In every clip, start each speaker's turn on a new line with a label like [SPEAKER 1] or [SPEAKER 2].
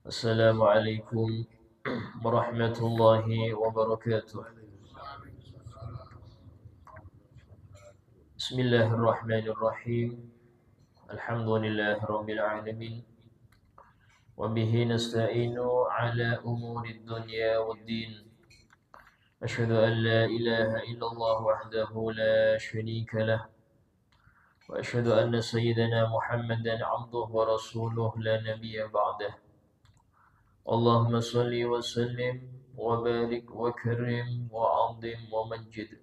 [SPEAKER 1] Assalamualaikum warahmatullahi wabarakatuh. Bismillahirrahmanirrahim. Alhamdulillahi rabbil alamin. Wa bihi nasta'inu ala umuri dunya waddin. Asyhadu an la ilaha illallah wahdahu la syarika lah. Wa asyhadu anna sayyidana Muhammadan 'abduhu wa rasuluhu la nabiyya ba'dah. Allahumma salli wa sallim wa barik wa karim wa 'azzim wa majjid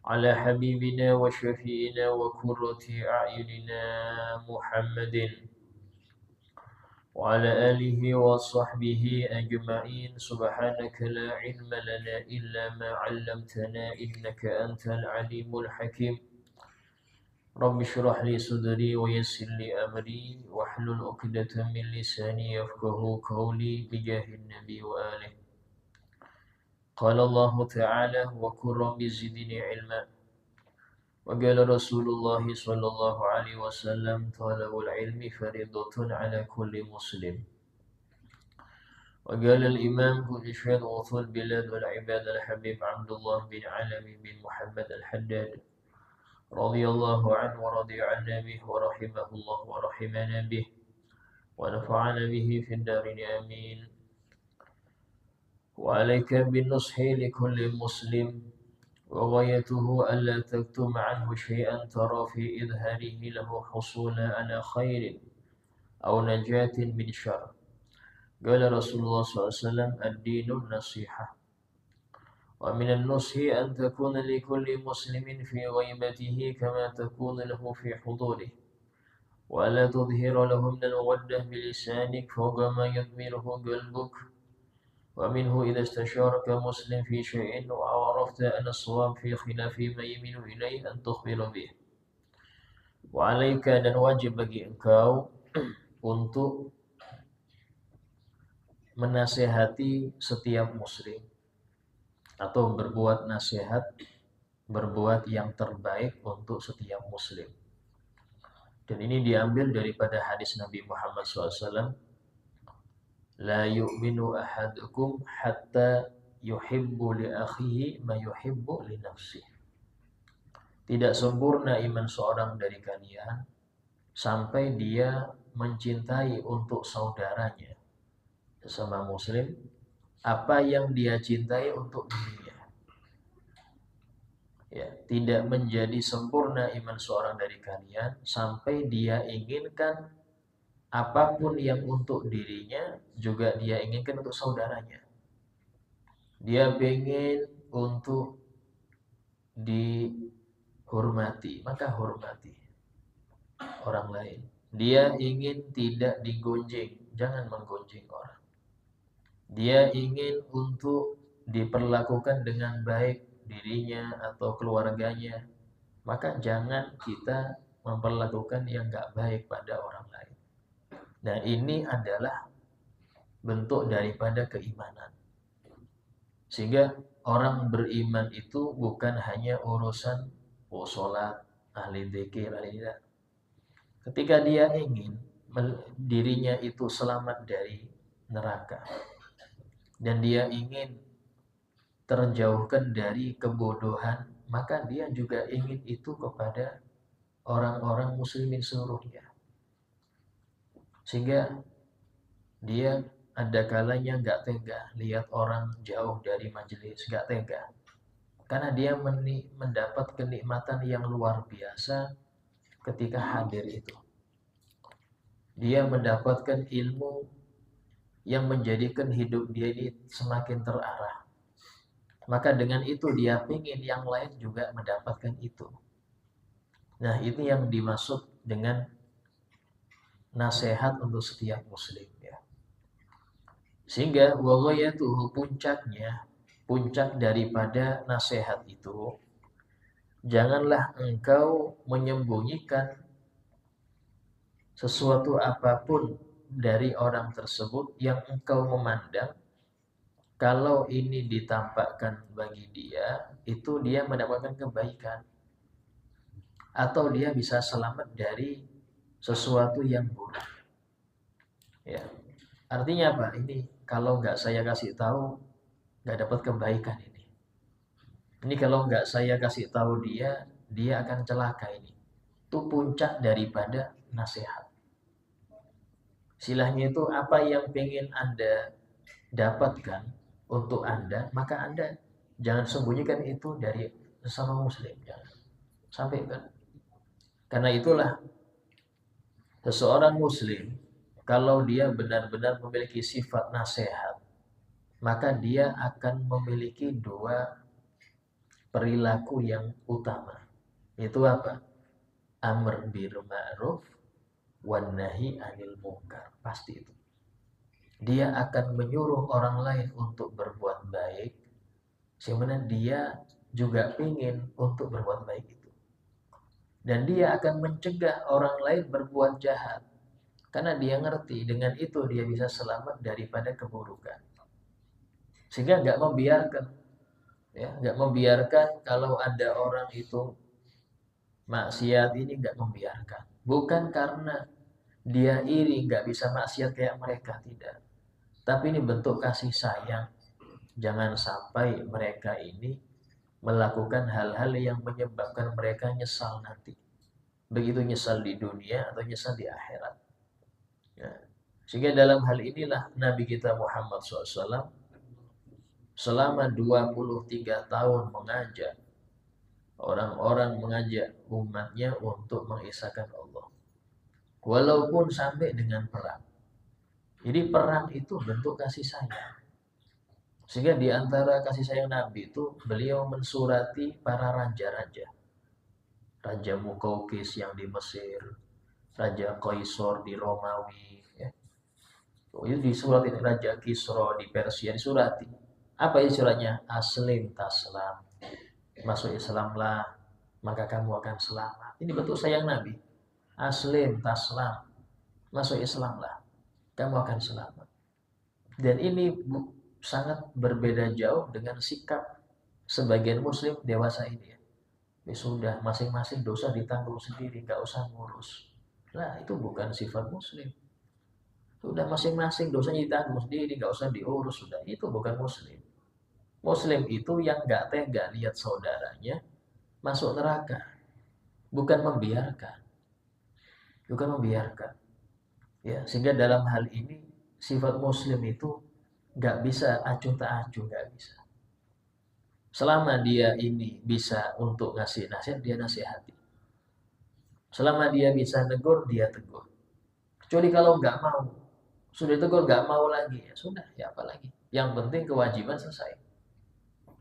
[SPEAKER 1] على حبيبنا وشفيئنا وقرة أعيننا محمد وعلى آله وصحبه أجمعين. سبحانك لا علم لنا إلا ما علمتنا إنك أنت العليم الحكيم. رب اشرح لي صدري ويسر لي أمري واحلل عقدة من لساني يفقه قولي بجاه النبي وآله. قال الله تعالى وقل رب زدني علما. وقال رسول الله صلى الله عليه وسلم طلب العلم فريضة على كل مسلم. وقال الإمام بشير وطول البلاد والعباد الحبيب عبد الله بن علم بن محمد الحداد رضي الله عنه ورضي عنا به ورحمه الله ورحمنا به ونفعنا به في الدارين آمين. وعليك بالنصح لكل مسلم وغايته ألا تكتم عنه شيئا ترى في إظهاره له حصولا على خير أو نجاة من شر. قال رسول الله صلى الله عليه وسلم الدين النصيحة. ومن النصح أن تكون لكل مسلم في غيبته كما تكون له في حضوره وألا تظهر له من المودة بلسانك فوق ما يضمره قلبك. ومنه إذا استشارك مسلم في شيء وعرفت أن الصواب في خلاف ما يميل إليه أن تخبر به. وعليك dan wajib bagi engkau untuk menasehati setiap muslim atau berbuat nasihat, berbuat yang terbaik untuk setiap muslim. Dan ini diambil daripada hadis Nabi Muhammad SAW. La yu'minu ahadukum hatta yuhibbu li akhihi ma yuhibbu li nafsihi. Tidak sempurna iman seorang dari kalian sampai dia mencintai untuk saudaranya sesama muslim apa yang dia cintai untuk dirinya. Ya, tidak menjadi sempurna iman seorang dari kalian sampai dia inginkan apapun yang untuk dirinya juga dia inginkan untuk saudaranya. Dia ingin untuk dihormati, maka hormati orang lain. Dia ingin tidak digonjeng, jangan menggonjeng orang. Dia ingin untuk diperlakukan dengan baik dirinya atau keluarganya, maka jangan kita memperlakukan yang gak baik pada orang lain. Nah, ini adalah bentuk daripada keimanan. Sehingga orang beriman itu bukan hanya urusan sholat, ahli dzikir, ahli tidak. Ketika dia ingin dirinya itu selamat dari neraka dan dia ingin terjauhkan dari kebodohan, maka dia juga ingin itu kepada orang-orang muslimin seluruhnya. Sehingga dia ada kalanya gak tega lihat orang jauh dari majelis, gak tega. Karena dia mendapat kenikmatan yang luar biasa ketika hadir itu. Dia mendapatkan ilmu yang menjadikan hidup dia ini semakin terarah. Maka dengan itu dia ingin yang lain juga mendapatkan itu. Nah, ini yang dimaksud dengan nasihat untuk setiap muslim ya. Sehingga waghayatuhu puncaknya, puncak daripada nasihat itu, janganlah engkau menyembunyikan sesuatu apapun dari orang tersebut yang engkau memandang kalau ini ditampakkan bagi dia, itu dia mendapatkan kebaikan atau dia bisa selamat dari sesuatu yang buruk. Ya. Artinya apa? Ini kalau nggak saya kasih tahu, nggak dapat kebaikan ini. Ini kalau nggak saya kasih tahu dia, dia akan celaka ini. Itu puncak daripada nasihat. Silahnya itu apa yang pengen Anda dapatkan untuk Anda, maka Anda jangan sembunyikan itu dari sesama muslim. Jangan sampaikan. Karena itulah seseorang muslim, kalau dia benar-benar memiliki sifat nasihat, maka dia akan memiliki dua perilaku yang utama. Itu apa? Amr bil ma'ruf wan nahi anil munkar. Pasti itu. Dia akan menyuruh orang lain untuk berbuat baik, sebenarnya dia juga ingin untuk berbuat baik itu. Dan dia akan mencegah orang lain berbuat jahat. Karena dia ngerti dengan itu dia bisa selamat daripada keburukan. Sehingga nggak membiarkan, ya, nggak membiarkan kalau ada orang itu maksiat, ini nggak membiarkan. Bukan karena dia iri nggak bisa maksiat kayak mereka, tidak. Tapi ini bentuk kasih sayang. Jangan sampai mereka ini melakukan hal-hal yang menyebabkan mereka nyesal nanti. Begitu nyesal di dunia atau nyesal di akhirat. Ya. Sehingga dalam hal inilah Nabi kita Muhammad SAW selama 23 tahun mengajak orang-orang, mengajak umatnya untuk mengisahkan Allah. Walaupun sampai dengan perang. Jadi perang itu bentuk kasih sayang. Sehingga di antara kasih sayang Nabi itu beliau mensurati para raja-raja. Raja Mukaukis yang di Mesir, Raja Kaisar di Romawi, ya. Itu disurati, Raja Kisra di Persia disurati. Apa isi suratnya? Aslim taslam. Masuk Islamlah, maka kamu akan selamat. Ini bentuk sayang Nabi. Aslim taslam. Masuk Islamlah, kamu akan selamat. Dan ini sangat berbeda jauh dengan sikap sebagian muslim dewasa ini. Ya sudah, masing-masing dosa ditanggung sendiri, nggak usah ngurus. Nah, itu bukan sifat muslim. Sudah, masing-masing dosanya ditanggung sendiri, nggak usah diurus. Sudah, itu bukan muslim. Muslim itu yang nggak tega lihat saudaranya masuk neraka. Bukan membiarkan. Bukan membiarkan. Ya, sehingga dalam hal ini sifat muslim itu nggak bisa acuh tak acuh, nggak bisa. Selama dia ini bisa untuk ngasih nasihat, dia nasihati. Selama dia bisa negur, dia tegur. Kecuali kalau nggak mau, sudah tegur nggak mau lagi, ya sudah, ya apa lagi. Yang penting kewajiban selesai.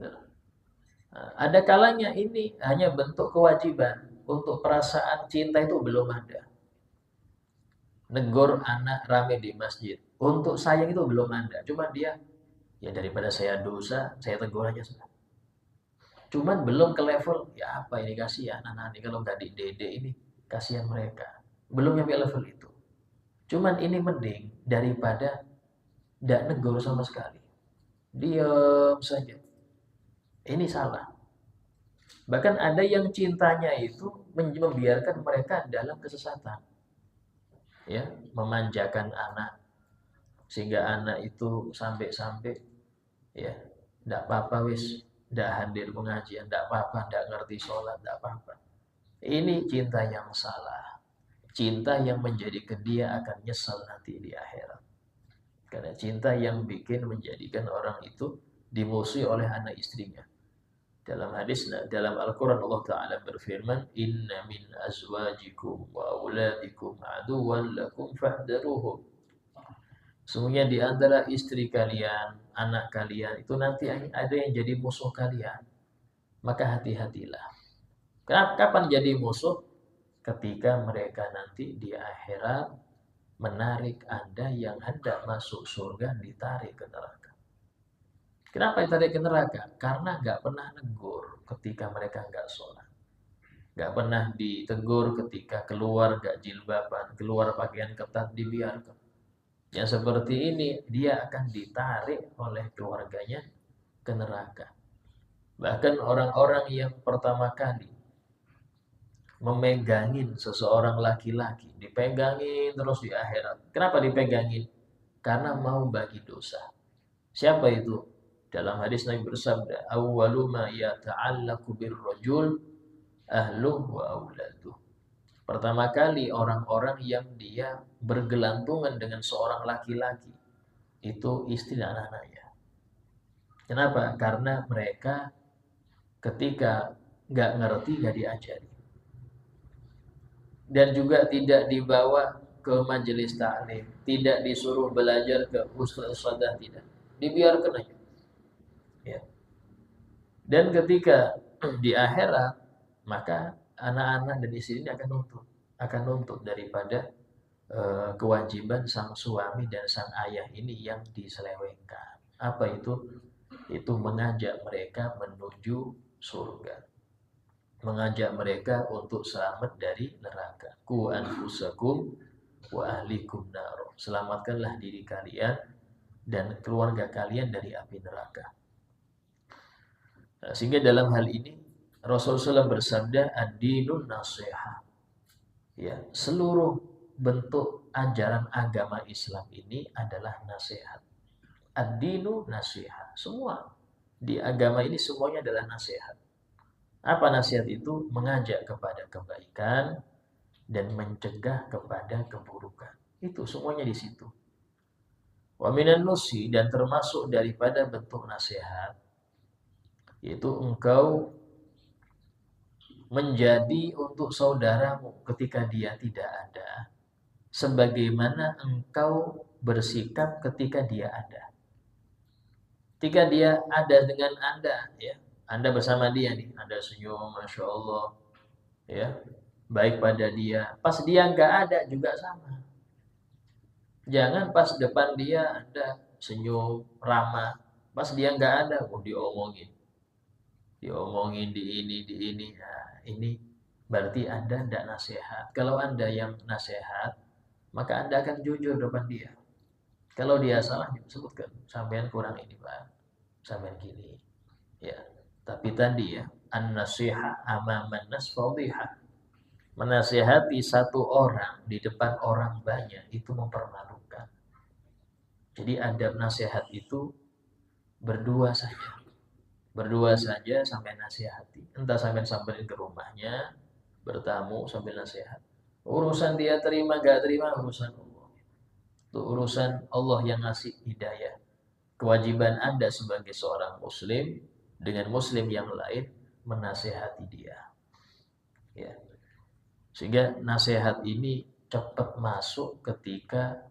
[SPEAKER 1] Nah, ada kalanya ini hanya bentuk kewajiban, untuk perasaan cinta itu belum ada. Negor anak rame di masjid, untuk sayang itu belum ada. Cuma dia, ya daripada saya dosa, saya tegur aja sudah. Cuman belum ke level, ya apa ini, kasihan anak ini kalau nggak di dede ini, kasihan mereka. Belum sampai level itu. Cuman ini mending daripada tidak negur sama sekali. Diam saja. Ini salah. Bahkan ada yang cintanya itu membiarkan mereka dalam kesesatan. Ya, memanjakan anak sehingga anak itu sampai-sampai, ya, tidak apa-apa wis, tidak hadir pengajian, tidak apa-apa, tidak ngerti sholat, tidak apa-apa. Ini cinta yang salah. Cinta yang menjadikan dia akan nyesal nanti di akhirat. Karena cinta yang bikin menjadikan orang itu dimusuhi oleh anak istrinya. Dalam hadis, dalam Al-Quran Allah Ta'ala berfirman, Inna min azwajikum wa auladikum aduwan lakum fahdaruhum. Sesungguhnya di antara istri kalian, anak kalian, itu nanti ada yang jadi musuh kalian. Maka hati-hatilah. Kapan jadi musuh? Ketika mereka nanti di akhirat menarik Anda yang hendak masuk surga, ditarik ke neraka. Kenapa ditarik ke neraka? Karena nggak pernah negur ketika mereka nggak sholat. Nggak pernah ditegur ketika keluar nggak jilbaban, keluar pakaian ketat, dibiarkan. Yang seperti ini, dia akan ditarik oleh keluarganya ke neraka. Bahkan orang-orang yang pertama kali memegangin seseorang laki-laki, dipegangin terus di akhirat. Kenapa dipegangin? karena mau bagi dosa. Siapa itu? Dalam hadis Nabi bersabda, "Awwalu ma yata'allaqu birrajul ahluhu wa auladuh." Pertama kali orang-orang yang dia bergelantungan dengan seorang laki-laki itu istri dan anak-anaknya. Kenapa? Karena mereka ketika nggak ngerti nggak diajari, dan juga tidak dibawa ke majelis taklim, tidak disuruh belajar ke ustaz-ustazah, tidak, dibiarkan aja. Ya. Dan ketika di akhirat, maka anak-anak dan istri ini akan nuntut daripada kewajiban sang suami dan sang ayah ini yang diselewengkan. Apa itu? Itu mengajak mereka menuju surga, mengajak mereka untuk selamat dari neraka. Ku anfusakum wa ahlikum naro. Selamatkanlah diri kalian dan keluarga kalian dari api neraka. Nah, sehingga dalam hal ini Rasulullah SAW bersabda, ad-dinun nasiha. Ya, seluruh bentuk ajaran agama Islam ini adalah nasihat. Ad-dinu nasiha. Semua di agama ini semuanya adalah nasihat. Apa nasihat itu? Mengajak kepada kebaikan dan mencegah kepada keburukan. Itu semuanya di situ. Wa minan nusi, dan termasuk daripada bentuk nasihat, yaitu engkau menjadi untuk saudaramu ketika dia tidak ada, sebagaimana engkau bersikap ketika dia ada. Ketika dia ada dengan Anda, ya, Anda bersama dia nih, Anda senyum, masya Allah, ya, baik pada dia. Pas dia nggak ada juga sama. Jangan pas depan dia Anda senyum, ramah, pas dia nggak ada, diomongin di ini. Nah, ini berarti Anda tidak nasihat. Kalau Anda yang nasihat, maka Anda akan jujur depan dia. Kalau dia salah, disebutkan, sampean kurang ini Pak, sampean gini. Ya, tapi tadi ya, an-nasiha amaman nas fadhihah. Menasihati satu orang di depan orang banyak itu mempermalukan. Jadi adab nasihat itu berdua saja. Berdua saja sampai nasihati. Entah sampai samperin ke rumahnya, bertamu sambil nasihat. Urusan dia terima gak terima urusan Allah. Itu urusan Allah yang ngasih hidayah. Kewajiban Anda sebagai seorang muslim dengan muslim yang lain menasihati dia. Ya. Sehingga nasihat ini cepat masuk ketika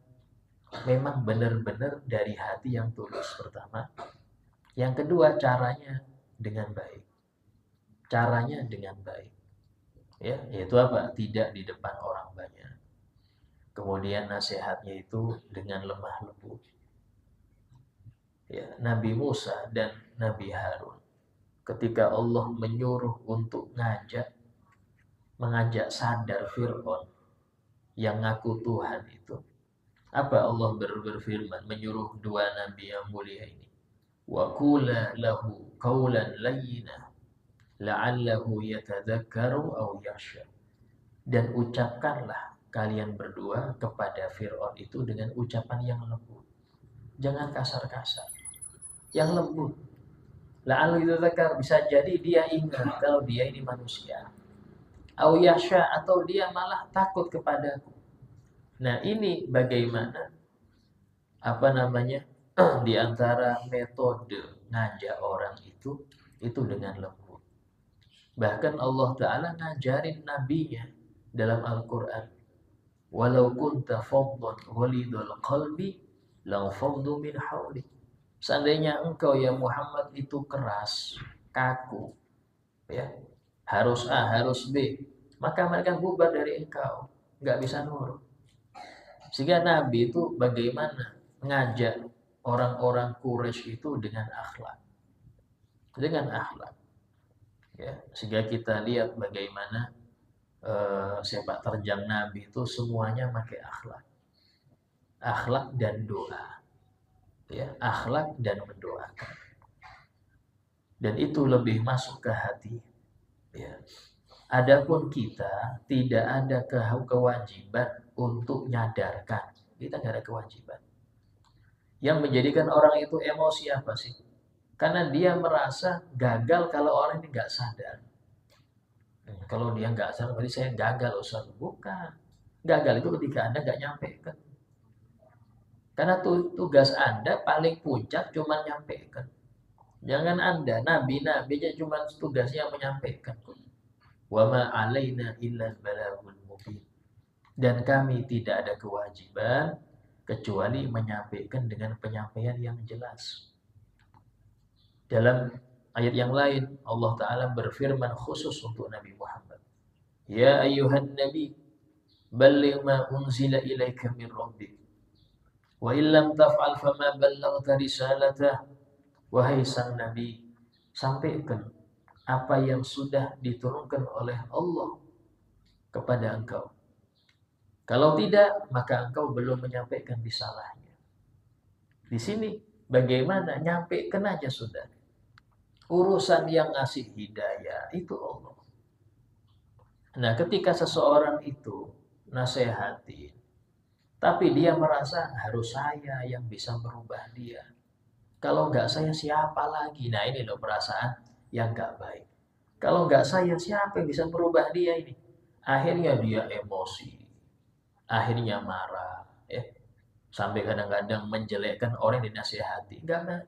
[SPEAKER 1] memang benar-benar dari hati yang tulus, pertama. Yang kedua, caranya dengan baik. Caranya dengan baik. Ya, yaitu apa? Tidak di depan orang banyak. Kemudian nasihatnya itu dengan lemah lembut. Ya, Nabi Musa dan Nabi Harun, ketika Allah menyuruh untuk mengajak sadar Fir'aun yang ngaku Tuhan itu, apa Allah berfirman menyuruh dua nabi yang mulia ini? Wa qula lahu qawlan layyina la'allahu yatadzakkaru aw yakhsha. Dan ucapkanlah kalian berdua kepada Fir'aun itu dengan ucapan yang lembut. Jangan kasar-kasar. Yang lembut. La'allahu yatadzakkaru, bisa jadi dia ingat kalau dia ini manusia. Aw yakhsha, atau dia malah takut kepadaku. Nah, ini bagaimana di antara metode ngajak orang itu dengan lembut. Bahkan Allah Ta'ala ngajarin nabinya dalam Al-Quran, walau kunta faddan ghalidhal qalbi lanfaddu min hawlik. Seandainya engkau ya Muhammad itu keras, kaku, ya, harus A, harus B, maka mereka bubar dari engkau, nggak bisa nurut. Sehingga Nabi itu bagaimana ngajak orang-orang Quraisy itu dengan akhlak. Dengan akhlak. Ya, sehingga kita lihat bagaimana sepak terjang Nabi itu semuanya pakai akhlak. Akhlak dan doa. Ya, akhlak dan mendoakan. Dan itu lebih masuk ke hati. Ya. Adapun kita tidak ada kewajiban untuk nyadarkan. Kita nggak ada kewajiban. Yang menjadikan orang itu emosi apa sih? Karena dia merasa gagal kalau orang ini nggak sadar. Kalau dia nggak sadar, berarti saya gagal Ustaz. Bukan. Gagal itu ketika Anda nggak nyampe kan. Karena tugas Anda paling puncak cuma nyampaikan. Jangan Anda, nabi-nabi aja cuma tugasnya menyampaikan. Wa ma alaina illa balagul mubin. Dan kami tidak ada kewajiban kecuali menyampaikan dengan penyampaian yang jelas. Dalam ayat yang lain Allah Ta'ala berfirman khusus untuk Nabi Muhammad. Ya ayyuhan nabi balligh ma unzila ilaika min rabbik. Wa illam taf'al fama ballaghta risalatah. Wahai sang nabi, sampaikan apa yang sudah diturunkan oleh Allah kepada engkau. Kalau tidak, maka engkau belum menyampaikan risalahnya. Di sini bagaimana? Nyampaikan aja sudah. Urusan yang ngasih hidayah itu Allah. Nah, ketika seseorang itu nasehatin, tapi dia merasa harus saya yang bisa merubah dia. Kalau nggak saya siapa lagi? Nah ini loh perasaan yang nggak baik. Kalau nggak saya siapa yang bisa merubah dia ini? Akhirnya dia emosi, akhirnya marah, ya. Sampai kadang-kadang menjelekkan orang yang dinasihati. Nggak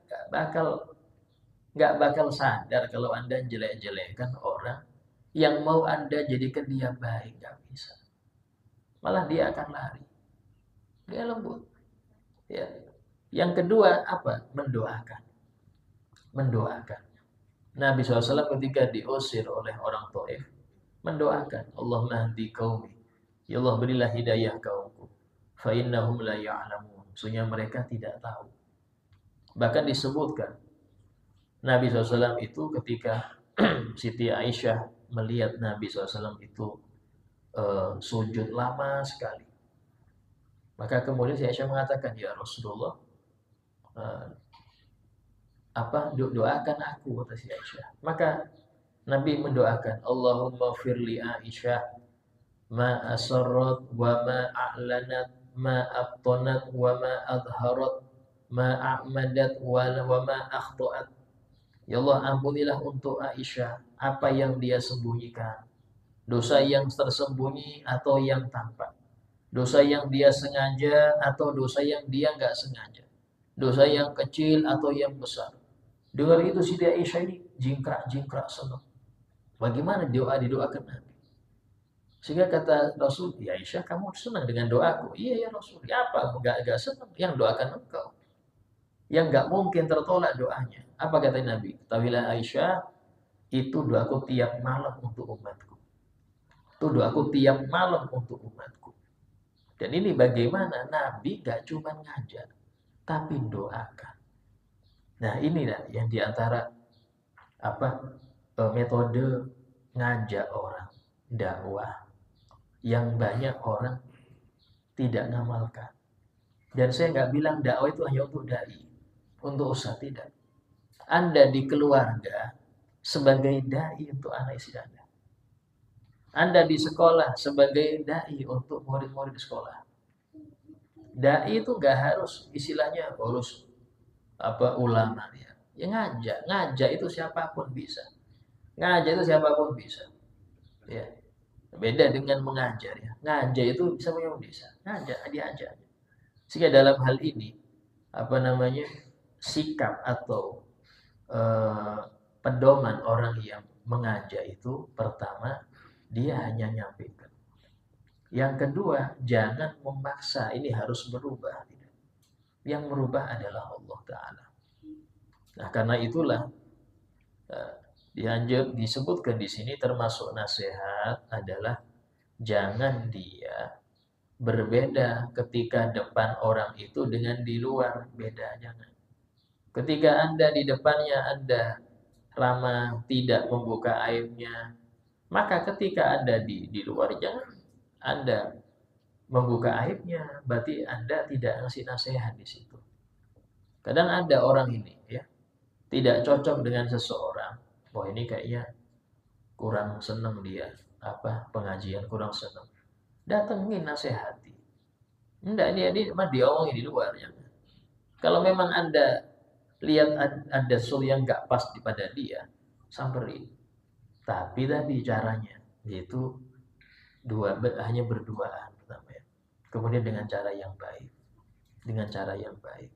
[SPEAKER 1] bakal sadar kalau Anda jelek-jelekkan orang yang mau Anda jadikan dia baik, nggak bisa. Malah dia akan lari. Dia lembut. Ya. Yang kedua apa? Mendoakan. Mendoakan. Nabi SAW ketika diusir oleh orang Taif mendoakan, Allahumma hdi qaumi. Ya Allah berilah hidayah kaumku. Fa innahum la ya'lamun. Sesungguhnya mereka tidak tahu. Bahkan disebutkan Nabi SAW itu ketika Siti Aisyah melihat Nabi SAW itu sujud lama sekali. Maka kemudian si Aisyah mengatakan, ya Rasulullah, doakan aku, kata si Aisyah. Maka Nabi mendoakan, Allahumma firli Aisyah ma asarrat wa ma a'lanat ma abtanat wa ma adharat ma a'madat wa ma akhta'at. Ya Allah, ampunilah untuk Aisyah apa yang dia sembunyikan, dosa yang tersembunyi atau yang tampak, dosa yang dia sengaja atau dosa yang dia nggak sengaja, dosa yang kecil atau yang besar. Dengar itu Siti Aisyah ini jingkrak senang. Bagaimana doa didoakan Nabi? Sehingga kata Rasul, ya Aisyah kamu senang dengan doaku. Iya ya Rasul, ya apa? Enggak senang, yang doakan engkau. Yang enggak mungkin tertolak doanya. Apa kata Nabi? Ketahuilah Aisyah, itu doaku tiap malam untuk umatku. Itu doaku tiap malam untuk umatku. Dan ini bagaimana Nabi enggak cuma ngajar, tapi doakan. Nah inilah yang diantara metode ngajak orang dakwah yang banyak orang tidak ngamalkan. Dan saya nggak bilang dakwah itu hanya untuk dai, untuk ustaz, tidak. Anda di keluarga sebagai dai untuk anak istri Anda. Anda di sekolah sebagai dai untuk murid-murid di sekolah. Dai itu nggak harus istilahnya harus ulama ya. Ya ngajak itu siapapun bisa. Ngajak itu siapapun bisa. Ya. Beda dengan mengajar ya. Ngajar itu bisa. Ngajak, diajak. Sehingga dalam hal ini sikap atau pedoman orang yang mengajak itu pertama dia hanya nyampaikan. Yang kedua, jangan memaksa ini harus berubah. Yang merubah adalah Allah Ta'ala. Nah, karena itulah disebutkan di sini termasuk nasihat adalah jangan dia berbeda ketika depan orang itu dengan di luar, beda jangan. Ketika Anda di depannya Anda ramah, tidak membuka aibnya, maka ketika Anda di luar jangan Anda membuka aibnya, berarti Anda tidak ngasih nasihat di situ. Kadang ada orang ini ya, tidak cocok dengan seseorang. Wah ini kayaknya kurang senang dia, pengajian kurang senang. Datengin nasihati. Enggak, dia diomongin di luar. Kalau memang Anda lihat ada sesuatu yang nggak pas pada dia, samperin. Tapi tadi caranya, yaitu hanya berduaan pertama ya. Kemudian dengan cara yang baik. Dengan cara yang baik.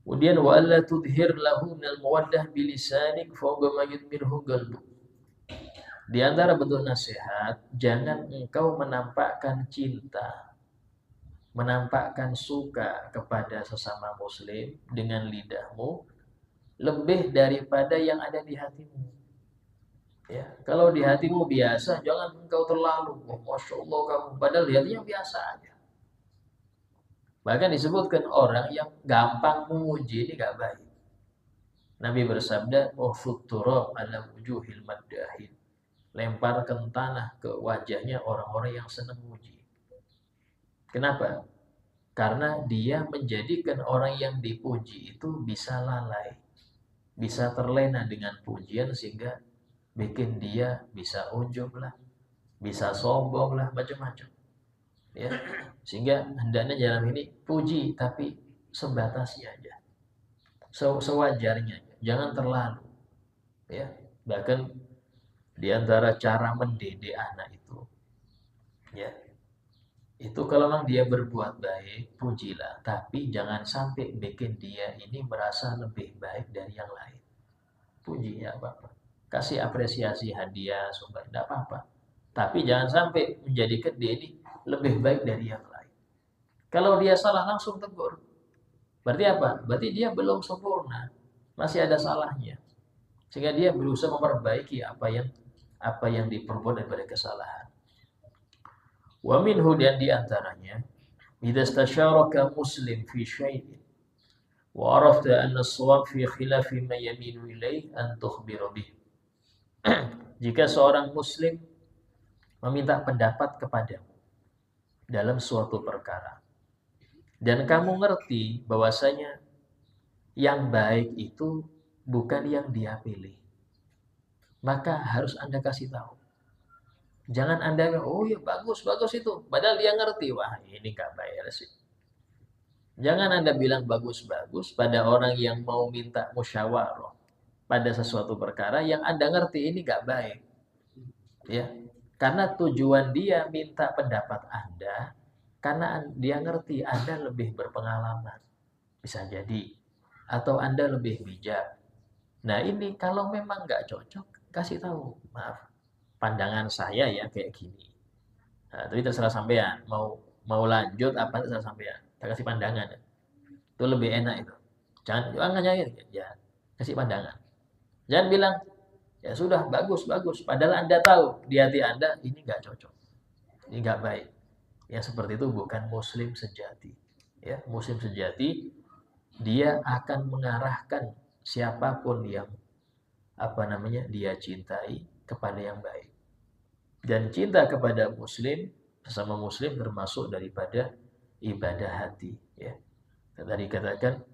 [SPEAKER 1] Kemudian wa alla tudhir lahu minal mawaddah bilisanik fawqa ma yudmirhu qalbu. Di antara bentuk nasihat, jangan engkau menampakkan cinta, menampakkan suka kepada sesama muslim dengan lidahmu lebih daripada yang ada di hatimu. Ya, kalau di hatimu biasa, jangan engkau terlalu, masya Allah kamu, padahal di hatinya biasa aja. Bahkan disebutkan orang yang gampang memuji ini gak baik. Nabi bersabda, "Uhfut ala wujuhil maddahin." Lemparkan tanah ke wajahnya orang-orang yang senang muji. Kenapa? Karena dia menjadikan orang yang dipuji itu bisa lalai, bisa terlena dengan pujian sehingga bikin dia bisa ujub lah, bisa sombong lah, macam-macam. Ya, sehingga hendaknya dalam ini puji tapi sebatasnya aja, sewajarnya, jangan terlalu. Ya, bahkan di antara cara mendidik anak itu, ya, itu kalau memang dia berbuat baik, pujilah, tapi jangan sampai bikin dia ini merasa lebih baik dari yang lain. Puji ya apa-apa, kasih apresiasi, hadiah, sumpah, tidak apa-apa. Tapi jangan sampai menjadikan dia ini lebih baik dari yang lain. Kalau dia salah langsung tegur. Berarti apa? Berarti dia belum sempurna, masih ada salahnya. Sehingga dia berusaha memperbaiki apa yang diperbuat daripada kesalahan. Wa minhu, dan di antaranya, idza istasyaraka muslim fi syai'in wa arafta anna as-shawab fi khilafi ma yamilu ilaih an tukhbira bih. Jika seorang muslim meminta pendapat kepadamu dalam suatu perkara dan kamu ngerti bahwasanya yang baik itu bukan yang dia pilih, maka harus Anda kasih tahu. Jangan Anda bilang, oh ya bagus itu, padahal dia ngerti, wah ini nggak baik sih. Jangan Anda bilang bagus-bagus pada orang yang mau minta musyawarah pada sesuatu perkara yang Anda ngerti ini nggak baik. Ya, karena tujuan dia minta pendapat Anda karena dia ngerti Anda lebih berpengalaman, bisa jadi, atau Anda lebih bijak. Nah ini kalau memang nggak cocok, kasih tahu, maaf, pandangan saya ya kayak gini. Nah, tapi terserah sampean, mau lanjut apa terserah sampean. Kita kasih pandangan. Itu lebih enak itu. Jangan nyanyi, ya, kasih pandangan. Jangan bilang, ya sudah bagus. Padahal Anda tahu di hati Anda ini nggak cocok, ini nggak baik. Yang seperti itu bukan muslim sejati. Ya, muslim sejati dia akan mengarahkan siapapun yang dia cintai kepada yang baik. Dan cinta kepada muslim, sesama muslim, termasuk daripada ibadah hati, ya. Tadi katakan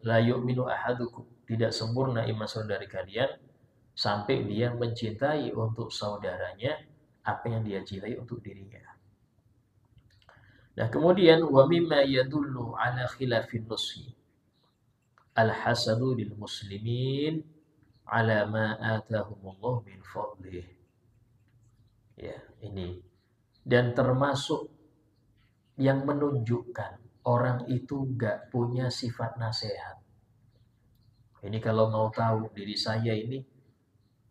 [SPEAKER 1] la yu'minu ahadukum, tidak sempurna iman saudara kalian sampai dia mencintai untuk saudaranya apa yang dia cintai untuk dirinya. Nah, kemudian wa mimma yadullu ala khilafin nushi al-hasadu lil muslimin ala ma atahumullah min fadlih. Ya, ini. Dan termasuk yang menunjukkan orang itu gak punya sifat nasihat. Ini kalau mau tahu diri saya ini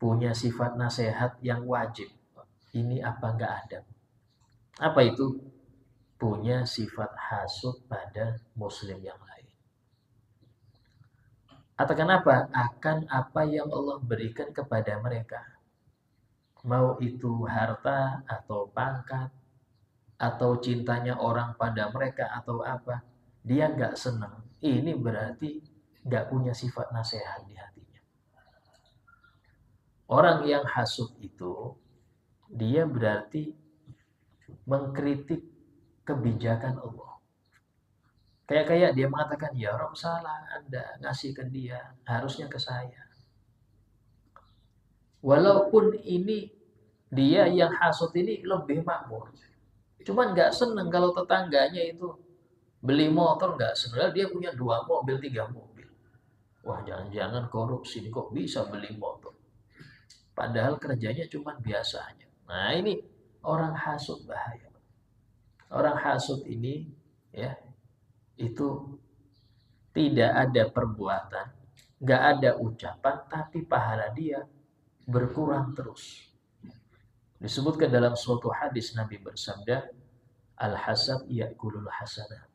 [SPEAKER 1] punya sifat nasihat yang wajib, ini apa gak ada? Apa itu? Punya sifat hasud pada muslim yang lain. Atau kenapa? Akan apa yang Allah berikan kepada mereka. Mau itu harta atau pangkat, atau cintanya orang pada mereka atau apa, dia nggak senang. Ini berarti nggak punya sifat nasihat di hatinya. Orang yang hasud itu, dia berarti mengkritik kebijakan Allah. Kayak dia mengatakan, ya Rob salah Anda ngasih ke dia, harusnya ke saya. Walaupun ini dia yang hasud ini lebih makmur. Cuman nggak seneng kalau tetangganya itu beli motor, nggak seneng. Dia punya 2 mobil, 3 mobil. Wah, jangan-jangan korupsi kok bisa beli motor. Padahal kerjanya cuma biasanya. Nah, ini orang hasut bahaya. Orang hasut ini ya itu tidak ada perbuatan, nggak ada ucapan, tapi pahala dia berkurang terus. Disebutkan dalam suatu hadis Nabi bersabda, al-hasad ya'kulul hasanah.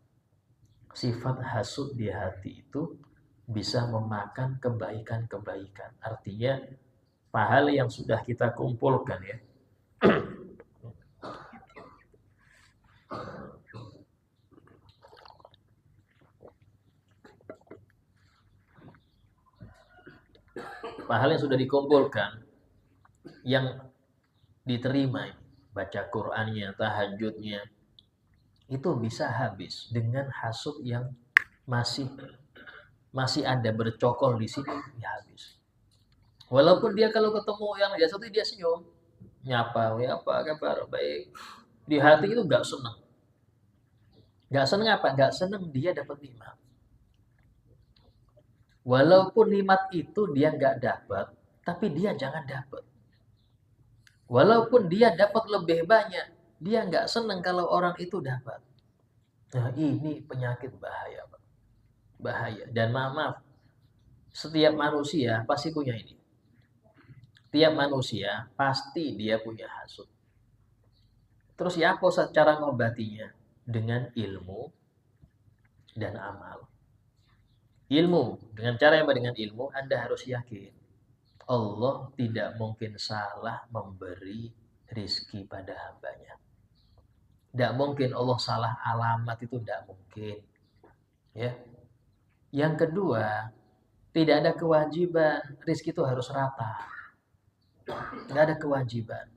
[SPEAKER 1] Sifat hasud di hati itu bisa memakan kebaikan-kebaikan. Artinya pahala yang sudah kita kumpulkan ya. Pahala yang sudah dikumpulkan, yang diterima, baca Qur'annya, tahajudnya, itu bisa habis dengan hasud yang masih ada bercokol di sini, ya habis. Walaupun dia kalau ketemu yang biasa itu dia senyum, nyapa, ya apa kabar, baik. Di hati itu nggak senang. Nggak senang apa? Nggak senang dia dapat nikmat. Walaupun nikmat itu dia nggak dapat, tapi dia jangan dapat. Walaupun dia dapat lebih banyak, dia nggak senang kalau orang itu dapat. Nah, ini penyakit bahaya, Pak. Bahaya. Dan maaf, setiap manusia pasti punya ini. Tiap manusia pasti dia punya hasud. Terus ya apa cara ngobatinya? Dengan ilmu dan amal. Ilmu, dengan cara yang dengan ilmu, Anda harus yakin Allah tidak mungkin salah memberi rizki pada hambanya. Tidak mungkin Allah salah alamat, itu tidak mungkin. Ya. Yang kedua, tidak ada kewajiban rizki itu harus rata. Tidak ada kewajiban.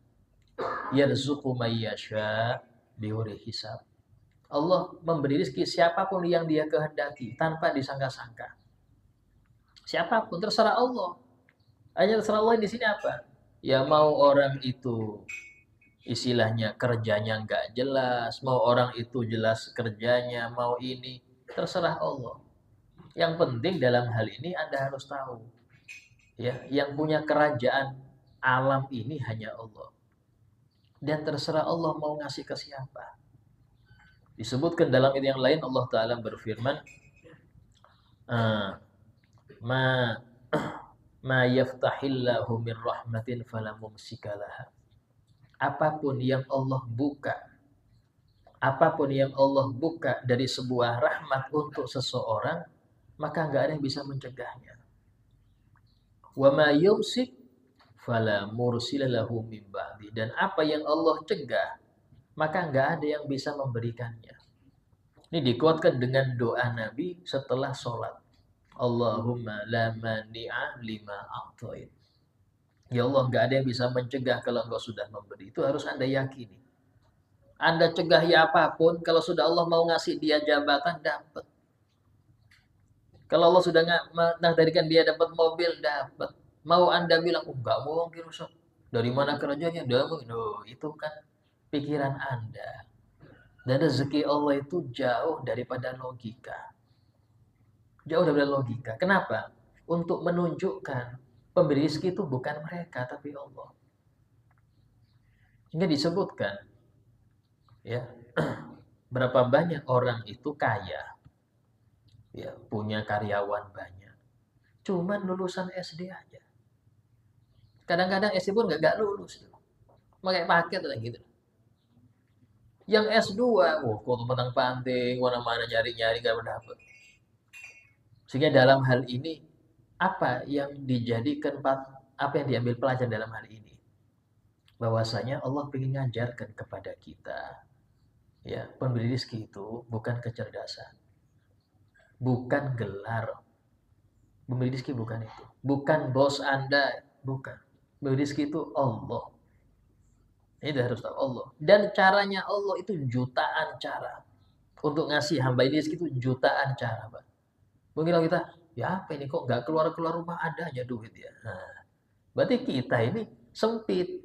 [SPEAKER 1] Yarzuqu may yasha bighairi hisab. Allah memberi rezeki siapapun yang dia kehendaki tanpa disangka-sangka. Siapapun, terserah Allah. Hanya terserah Allah di sini apa? Ya mau orang itu istilahnya kerjanya nggak jelas, mau orang itu jelas kerjanya, mau ini, terserah Allah. Yang penting dalam hal ini Anda harus tahu, ya, yang punya kerajaan alam ini hanya Allah. Dan terserah Allah mau ngasih ke siapa. Disebutkan dalam ayat yang lain Allah Ta'ala berfirman, ma yaftahillahu min rahmatin fala mumsikalaha. Apapun yang Allah buka dari sebuah rahmat untuk seseorang, maka nggak ada yang bisa mencegahnya. Wa ma yumsik fala mursila lahu min ba'di. Dan apa yang Allah cegah, maka nggak ada yang bisa memberikannya. Ini dikuatkan dengan doa Nabi setelah sholat. Allahumma la mani'a lima a'toid. Ya Allah, nggak ada yang bisa mencegah kalau Engkau sudah memberi. Itu harus Anda yakini. Anda cegah ya apapun, kalau sudah Allah mau ngasih dia jabatan, dapat. Kalau Allah sudah menakdirkan dia dapat mobil, dapat. Mau Anda bilang, nggak mungkin Ustaz. Dari mana kerjanya? Itu kan pikiran Anda. Dan rezeki Allah itu jauh daripada logika. Jauh daripada logika. Kenapa? Untuk menunjukkan pemberi rezeki itu bukan mereka, tapi Allah. Sehingga disebutkan, ya, berapa banyak orang itu kaya, ya, punya karyawan banyak, cuman lulusan SD aja. Kadang-kadang SD pun nggak lulus, pakai paket lah gitu. Yang S2, kok mentang panting, mana-mana nyari-nyari nggak mendapat. Sehingga dalam hal ini, apa yang diambil pelajaran dalam hal ini? Bahwasanya Allah ingin ngajarkan kepada kita, ya, pemberi rezeki itu bukan kecerdasan, bukan gelar. Pemberi rezeki bukan itu, bukan bos Anda, bukan. Pemberi rezeki itu Allah. Ini harus tahu Allah. Dan caranya Allah itu jutaan cara. Untuk ngasih hamba ini rezeki itu jutaan cara, Pak. Mungkin kita, ya apa ini kok nggak keluar-keluar rumah, ada aja duit ya. Nah, berarti kita ini sempit.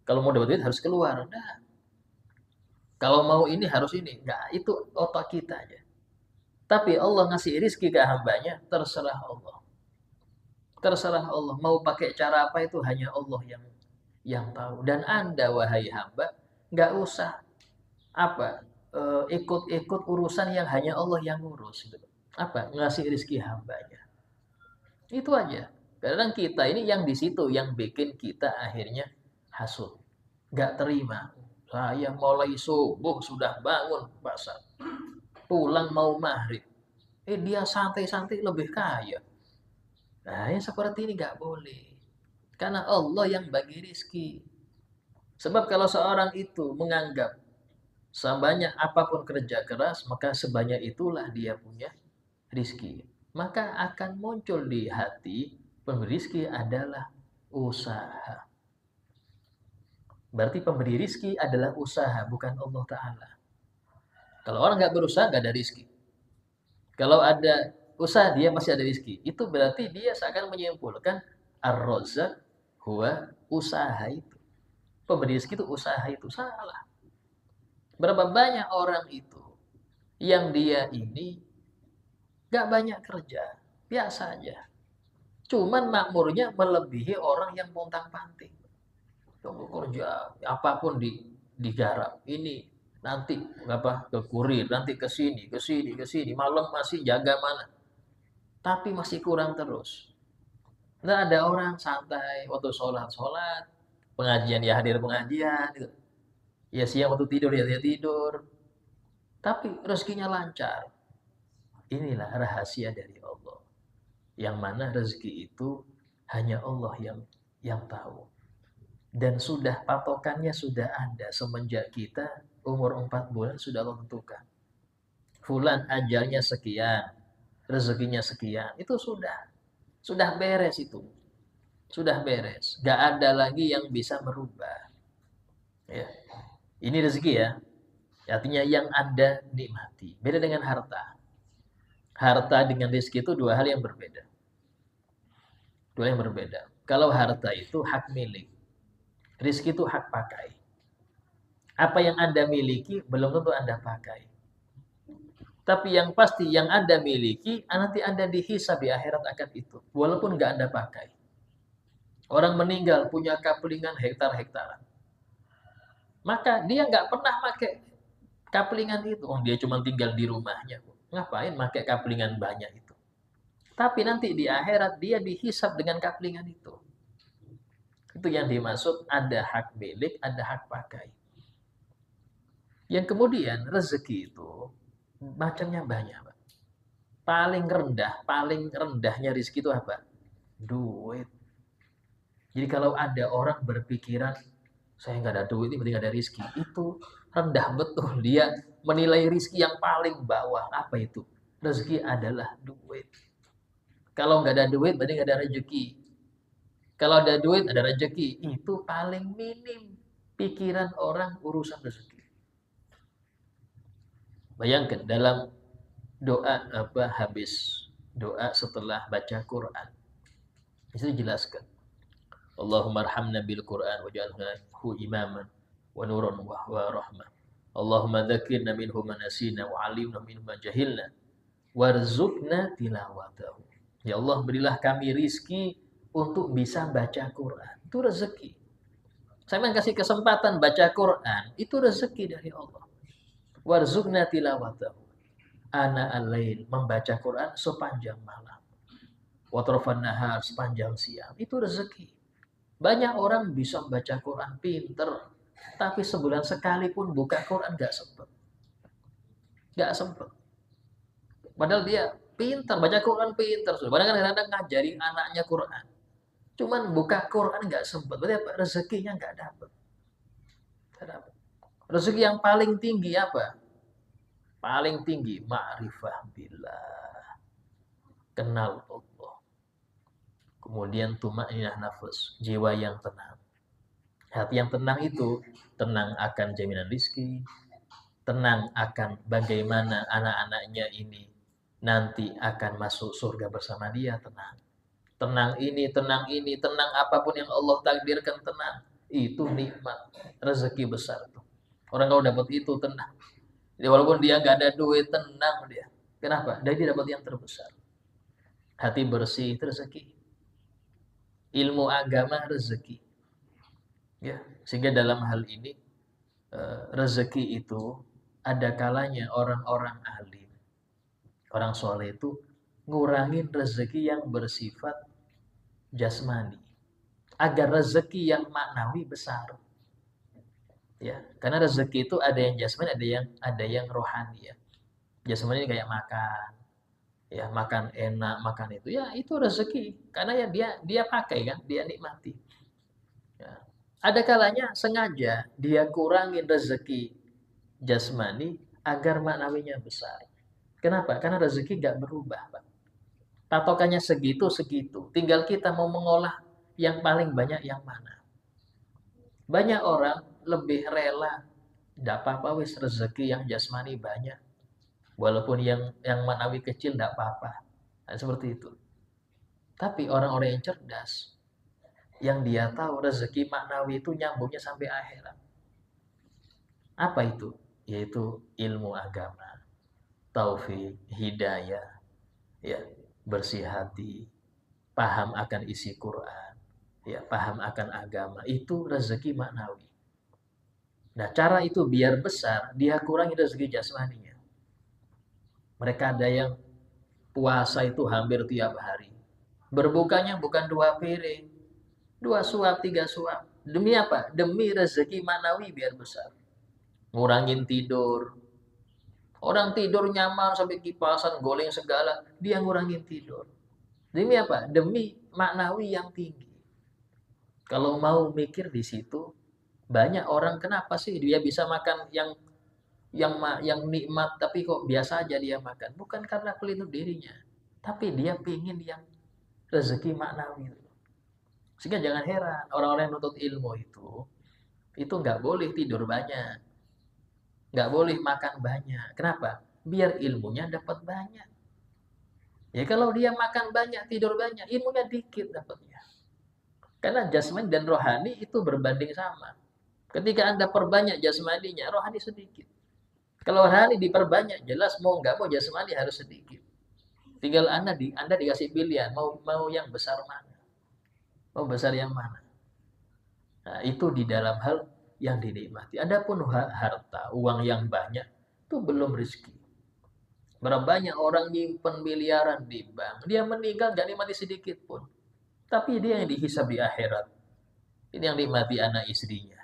[SPEAKER 1] Kalau mau dapat duit harus keluar. Nah, Kalau mau ini harus ini. Enggak, itu otak kita aja. Tapi Allah ngasih rizki ke hambanya, terserah Allah. Terserah Allah. Mau pakai cara apa itu hanya Allah yang tahu. Dan Anda, wahai hamba, nggak usah apa ikut-ikut urusan yang hanya Allah yang ngurus. Gitu. Apa? Ngasih rizki hambanya. Itu aja. Kadang kita ini yang di situ yang bikin kita akhirnya hasut. Nggak terima. Saya mulai subuh sudah bangun pasar. Pulang mau maghrib. Dia santai-santai lebih kaya. Nah, yang seperti ini nggak boleh. Karena Allah yang bagi rizki. Sebab kalau seorang itu menganggap sebanyak apapun kerja keras, maka sebanyak itulah dia punya rizki. Maka akan muncul di hati pemberi rizki adalah usaha. Berarti pemberi rizki adalah usaha, bukan Allah Ta'ala. Kalau orang nggak berusaha, nggak ada rizki. Kalau ada usaha, dia pasti ada rizki. Itu berarti dia seakan menyimpulkan ar-razzaq huwa usaha itu. Pemberi rezeki itu usaha itu. Salah. Berapa banyak orang itu yang dia ini gak banyak kerja. Biasa aja. Cuman makmurnya melebihi orang yang pontang-panting. Tunggu kerja, apapun digarap. Ini nanti apa ke kurir, nanti ke sini, ke sini, ke sini. Malam masih jaga mana. Tapi masih kurang terus. Nah, ada orang santai waktu sholat, pengajian ya hadir pengajian gitu. Ya siang waktu tidur ya dia tidur. Tapi rezekinya lancar. Inilah rahasia dari Allah. Yang mana rezeki itu hanya Allah yang tahu. Dan sudah patokannya sudah ada semenjak kita umur 4 bulan sudah Allah tentukan. Fulan ajalnya sekian, rezekinya sekian. Itu sudah beres itu. Sudah beres. Gak ada lagi yang bisa merubah. Ya. Ini rezeki ya. Artinya yang Anda nikmati. Beda dengan harta. Harta dengan rezeki itu dua hal yang berbeda. Dua yang berbeda. Kalau harta itu hak milik. Rezeki itu hak pakai. Apa yang Anda miliki belum tentu Anda pakai. Tapi yang pasti yang Anda miliki, nanti Anda dihisab di akhirat akan itu. Walaupun nggak Anda pakai. Orang meninggal punya kaplingan hektar-hektaran. Maka dia nggak pernah pakai kaplingan itu. Dia cuma tinggal di rumahnya. Ngapain pakai kaplingan banyak itu? Tapi nanti di akhirat dia dihisab dengan kaplingan itu. Itu yang dimaksud ada hak milik, ada hak pakai. Yang kemudian rezeki itu macamnya banyak, Pak. Paling rendahnya rezeki itu apa? Duit. Jadi kalau ada orang berpikiran saya nggak ada duit, ini berarti nggak ada rezeki. Itu rendah betul. Dia menilai rezeki yang paling bawah. Apa itu? Rezeki adalah duit. Kalau nggak ada duit, berarti nggak ada rezeki. Kalau ada duit, ada rezeki. Itu paling minim pikiran orang urusan rezeki. Bayangkan dalam doa apa habis doa setelah baca Quran. Itu dijelaskan. Allahumma arhamna bil Quran waj'alhu imaman wa nuran wa rahmah. Allahumma dzakirna minhu ma nasina wa 'allimna minhu ma jahilna warzuqna tilawatahu. Ya Allah, berilah kami rizki untuk bisa baca Quran. Itu rezeki. Saya memang kasih kesempatan baca Quran, itu rezeki dari Allah. Warzuqna tilawatahu. Ana al-lail, membaca Quran sepanjang malam. Watrafan nahar, sepanjang siang. Itu rezeki. Banyak orang bisa membaca Quran pinter, tapi sebulan sekali pun buka Quran gak sempet. Gak sempet. Padahal dia pinter, baca Quran pinter. Padahal kadang-kadang ngajarin anaknya Quran. Cuman buka Quran nggak sempet. Berarti apa? Rezekinya nggak dapet. Rezeki yang paling tinggi apa? Paling tinggi ma'rifah billah. Kenal Allah. Kemudian tumaninah nafas, jiwa yang tenang. Hati yang tenang itu tenang akan jaminan rizki, tenang akan bagaimana anak-anaknya ini nanti akan masuk surga bersama dia, tenang. Tenang ini, tenang apapun yang Allah takdirkan tenang. Itu nikmat, rezeki besar. Orang kalau dapat itu tenang. Jadi walaupun dia nggak ada duit, tenang dia. Kenapa? Dia dapat yang terbesar. Hati bersih itu rezeki. Ilmu agama rezeki. Ya, sehingga dalam hal ini rezeki itu ada kalanya orang-orang alim, orang soleh itu ngurangin rezeki yang bersifat jasmani agar rezeki yang maknawi besar. Ya, karena rezeki itu ada yang jasmani, ada yang rohani ya. Jasmani kayak makan, ya makan enak, makan itu, ya itu rezeki karena ya dia pakai kan, dia nikmati. Ya. Ada kalanya sengaja dia kurangin rezeki jasmani agar maknawinya besar. Kenapa? Karena rezeki nggak berubah, Pak. Patokannya segitu segitu. Tinggal kita mau mengolah yang paling banyak yang mana. Banyak orang lebih rela, nggak apa-apa wis rezeki yang jasmani banyak, walaupun yang maknawi kecil nggak apa-apa. Nah, seperti itu. Tapi orang-orang yang cerdas, yang dia tahu rezeki maknawi itu nyambungnya sampai akhirat. Apa itu? Yaitu ilmu agama, taufik, hidayah, ya, bersih hati, paham akan isi Quran, ya, paham akan agama, itu rezeki maknawi. Nah, cara itu biar besar, dia kurangi rezeki jasmaninya. Mereka ada yang puasa itu hampir tiap hari. Berbukanya bukan 2 piring, 2 suap, 3 suap. Demi apa? Demi rezeki maknawi biar besar. Ngurangin tidur. Orang tidur nyaman sampai kipasan, goleng segala, dia ngurangin tidur. Demi apa? Demi maknawi yang tinggi. Kalau mau mikir di situ, banyak orang kenapa sih dia bisa makan yang nikmat tapi kok biasa aja dia makan? Bukan karena pelindung dirinya, tapi dia pingin yang rezeki maknawi. Sehingga jangan heran orang-orang yang menuntut ilmu itu nggak boleh tidur banyak, nggak boleh makan banyak. Kenapa? Biar ilmunya dapat banyak. Ya kalau dia makan banyak, tidur banyak, ilmunya dikit dapatnya. Karena jasmani dan rohani itu berbanding sama. Ketika Anda perbanyak jasmaninya, rohani sedikit. Kalau rohani diperbanyak, jelas mau nggak mau jasmani harus sedikit. Tinggal Anda dikasih pilihan, mau yang besar mana? Mau besar yang mana? Nah, itu di dalam hal yang dinikmati. Adapun harta, uang yang banyak, itu belum rezeki. Berapa banyak orang nyimpen miliaran di bank, dia meninggal nggak nikmati sedikit pun. Tapi dia yang dihisab di akhirat. Ini yang dinikmati anak istrinya.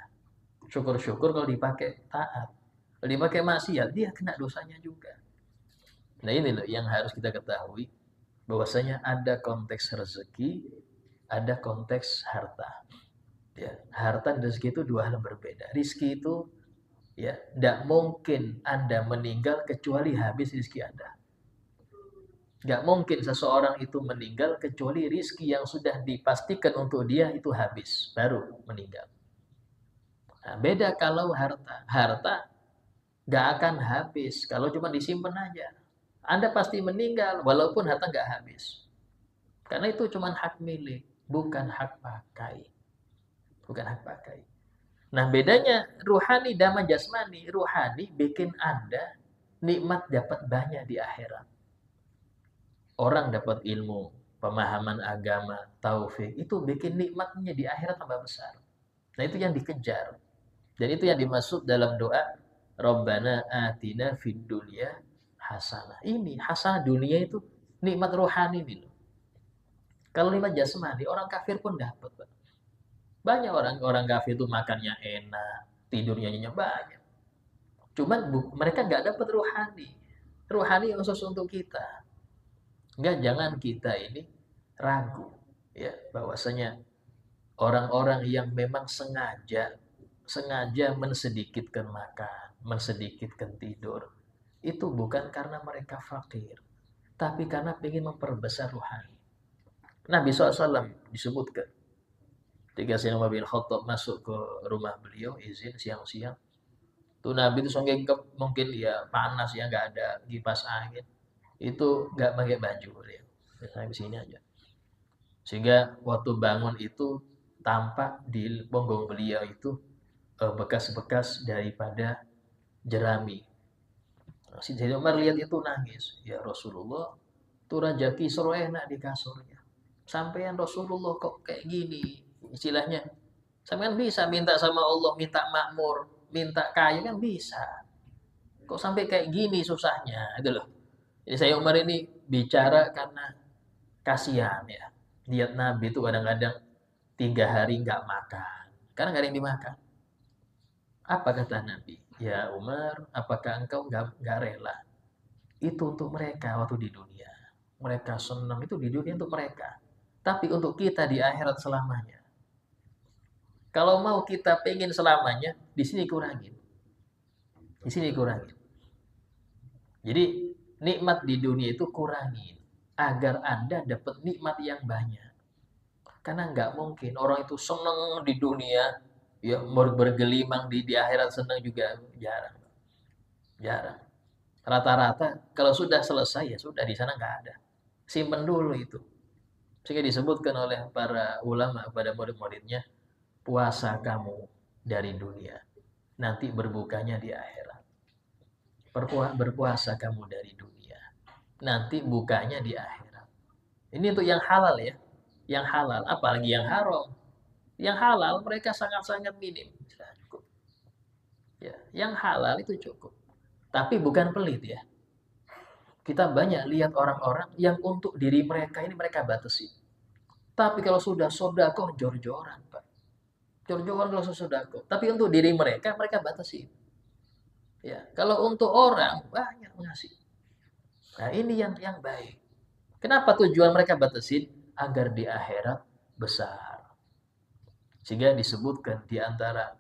[SPEAKER 1] Syukur-syukur kalau dipakai taat. Kalau dipakai maksiat, dia kena dosanya juga. Nah ini loh yang harus kita ketahui. Bahwasanya ada konteks rezeki, ada konteks harta. Ya, harta dan rezeki itu dua hal yang berbeda. Rizki itu ya tidak mungkin Anda meninggal kecuali habis rizki Anda. Nggak mungkin seseorang itu meninggal kecuali rizki yang sudah dipastikan untuk dia itu habis, baru meninggal. Nah, beda kalau harta. Harta nggak akan habis kalau cuma disimpan aja. Anda pasti meninggal walaupun harta nggak habis. Karena itu cuma hak milik, bukan hak pakai. Bukan hak pakai. Nah bedanya ruhani dan jasmani. Ruhani bikin Anda nikmat dapat banyak di akhirat. Orang dapat ilmu, pemahaman agama, taufik, itu bikin nikmatnya di akhirat tambah besar. Nah itu yang dikejar. Dan itu yang dimaksud dalam doa Rabbana atina fid dunya hasanah. Ini hasanah dunia itu nikmat rohani nih loh. Kalau nikmat jasmani orang kafir pun dapat. Banyak orang kafir itu makannya enak, tidurnya nyenyak banyak. Cuman mereka nggak dapat rohani. Rohani khusus untuk kita. Enggak, jangan kita ini ragu ya bahwasanya orang-orang yang memang sengaja mensedikitkan makan, mensedikitkan tidur, itu bukan karena mereka fakir, tapi karena ingin memperbesar rohani. Nabi SAW disebutkan ketika Sayyidina Umar bin Khattab masuk ke rumah beliau izin siang-siang, tuh Nabi itu songgengkep mungkin ya panas ya nggak ada kipas angin, itu nggak pakai baju beliau, sampai sini aja. Sehingga waktu bangun itu tampak di punggung beliau itu bekas-bekas daripada jerami. Sayyidina Umar lihat itu nangis. Ya Rasulullah, tuh Raja Kisra enak di kasurnya. Sampean Rasulullah kok kayak gini? Istilahnya, sampean bisa minta sama Allah, minta makmur, minta kaya kan bisa. Kok sampai kayak gini susahnya? Itu loh. Jadi saya Umar ini bicara karena kasihan ya. Lihat Nabi itu kadang-kadang 3 hari nggak makan. Karena nggak ada yang dimakan. Apa kata Nabi? Ya Umar, apakah engkau nggak rela? Itu untuk mereka waktu di dunia. Mereka senang itu di dunia untuk mereka. Tapi untuk kita di akhirat selamanya. Kalau mau kita pengen selamanya, di sini kurangin. Di sini kurangin. Jadi nikmat di dunia itu kurangin. Agar Anda dapat nikmat yang banyak. Karena nggak mungkin orang itu senang di dunia, ya bergelimang di akhirat senang juga jarang. Jarang. Rata-rata kalau sudah selesai ya sudah di sana nggak ada. Simpen dulu itu. Sehingga disebutkan oleh para ulama kepada murid-muridnya, puasa kamu dari dunia, nanti berbukanya di akhirat. Berpuasa kamu dari dunia, nanti bukanya di akhirat. Ini untuk yang halal ya. Yang halal, apalagi yang haram. Yang halal mereka sangat-sangat minim. Cukup. Ya, yang halal itu cukup. Tapi bukan pelit ya. Kita banyak lihat orang-orang yang untuk diri mereka ini mereka batasi. Tapi kalau sudah sodakoh, jor-joran, Pak. Jor-joran kalau sudah sodakoh. Tapi untuk diri mereka, mereka batasi. Ya, kalau untuk orang, banyak ngasih. Nah, ini yang baik. Kenapa tujuan mereka batasin? Agar di akhirat besar. Sehingga disebutkan di antara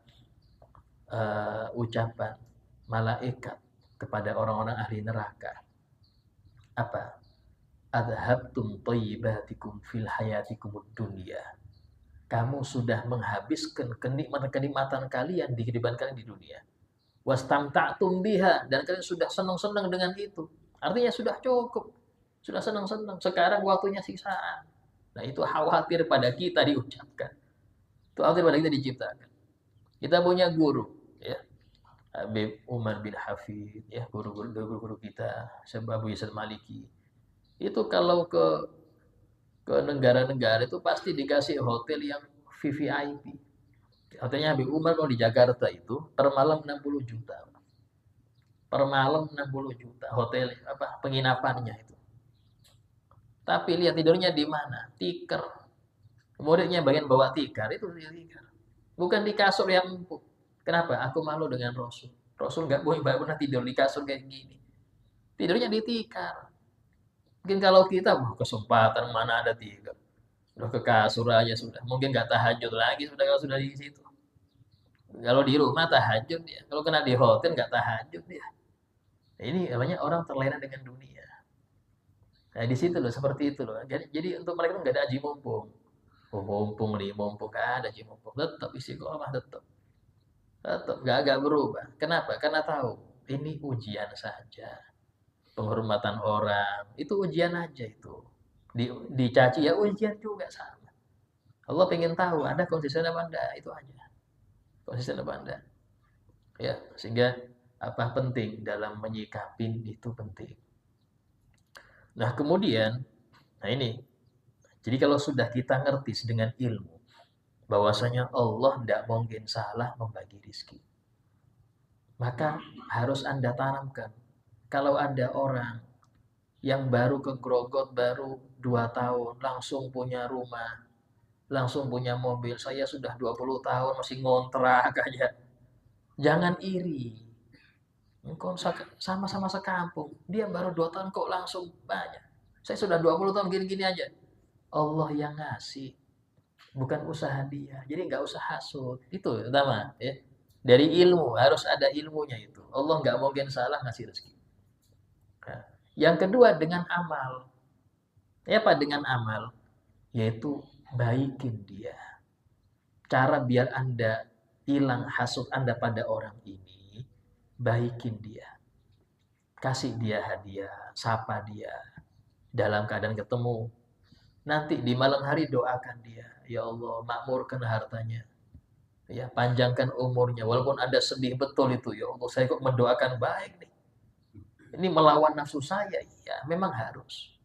[SPEAKER 1] ucapan malaikat kepada orang-orang ahli neraka. Apa? Adhabtum thayyibatikum fil hayatikumud dunya. Kamu sudah menghabiskan kenikmatan-kenikmatan kalian di kehidupan kalian di dunia. Wastamta'tum biha, dan kalian sudah senang-senang dengan itu. Artinya sudah cukup. Sudah senang-senang. Sekarang waktunya sisaan. Nah, itu khawatir pada kita diucapkan. Itu khawatir pada kita diciptakan. Kita punya guru, ya. Habib Umar bin Hafid, ya, guru-guru kita, Syekh Abu Yasir Maliki. Itu kalau ke negara-negara itu pasti dikasih hotel yang VVIP. Hotelnya Habib Umar kalau di Jakarta itu per malam 60 juta. Per malam 60 juta hotel apa penginapannya itu. Tapi lihat tidurnya di mana? Tikar. Muridnya bagian bawa tikar itu tikar. Bukan di kasur yang empuk. Kenapa? Aku malu dengan Rasul. Rasul nggak pernah tidur di kasur kayak gini. Tidurnya di tikar. Mungkin kalau kita kesempatan mana ada tikar. Udah ke kasur aja sudah. Mungkin nggak tahajud lagi sudah kalau sudah di situ. Kalau di rumah tahajud ya. Kalau kena di hotel nggak tahajud ya. Nah, ini namanya orang terlena dengan dunia. Nah di situ loh seperti itu loh. Jadi untuk mereka nggak ada haji mumpung. Oh, mumpung nih, mumpung ada haji mumpung. Tetap istiqomah tetap. Tetap nggak berubah. Kenapa? Karena tahu ini ujian saja. Penghormatan orang itu ujian aja itu. Dicaci ya ujian juga sama. Allah pengen tahu Anda konsisten apa enggak, itu aja. Konsisten apa enggak. Ya, sehingga apa penting dalam menyikapin itu penting. Nah, kemudian nah ini. Jadi kalau sudah kita ngerti dengan ilmu bahwasanya Allah tidak mungkin salah membagi rizki, maka harus Anda tanamkan. Kalau ada orang yang baru ke Grogot, baru 2 tahun, langsung punya rumah, langsung punya mobil. Saya sudah 20 tahun masih ngontrak aja. Jangan iri. Engkau sama-sama sekampung. Dia baru 2 tahun kok langsung banyak. Saya sudah 20 tahun gini-gini aja. Allah yang ngasih. Bukan usaha dia. Jadi nggak usah hasut. Itu pertama. Ya. Dari ilmu. Harus ada ilmunya itu. Allah nggak mungkin salah ngasih rezeki. Nah, yang kedua dengan amal. Ya apa dengan amal? Yaitu baikin dia. Cara biar Anda hilang hasut Anda pada orang ini, baikin dia. Kasih dia hadiah, sapa dia. Dalam keadaan ketemu. Nanti di malam hari doakan dia. Ya Allah, makmurkan hartanya. Ya, panjangkan umurnya. Walaupun Anda sedih betul itu, ya Allah, saya kok mendoakan baik nih. Ini melawan nafsu saya. Ya, memang harus.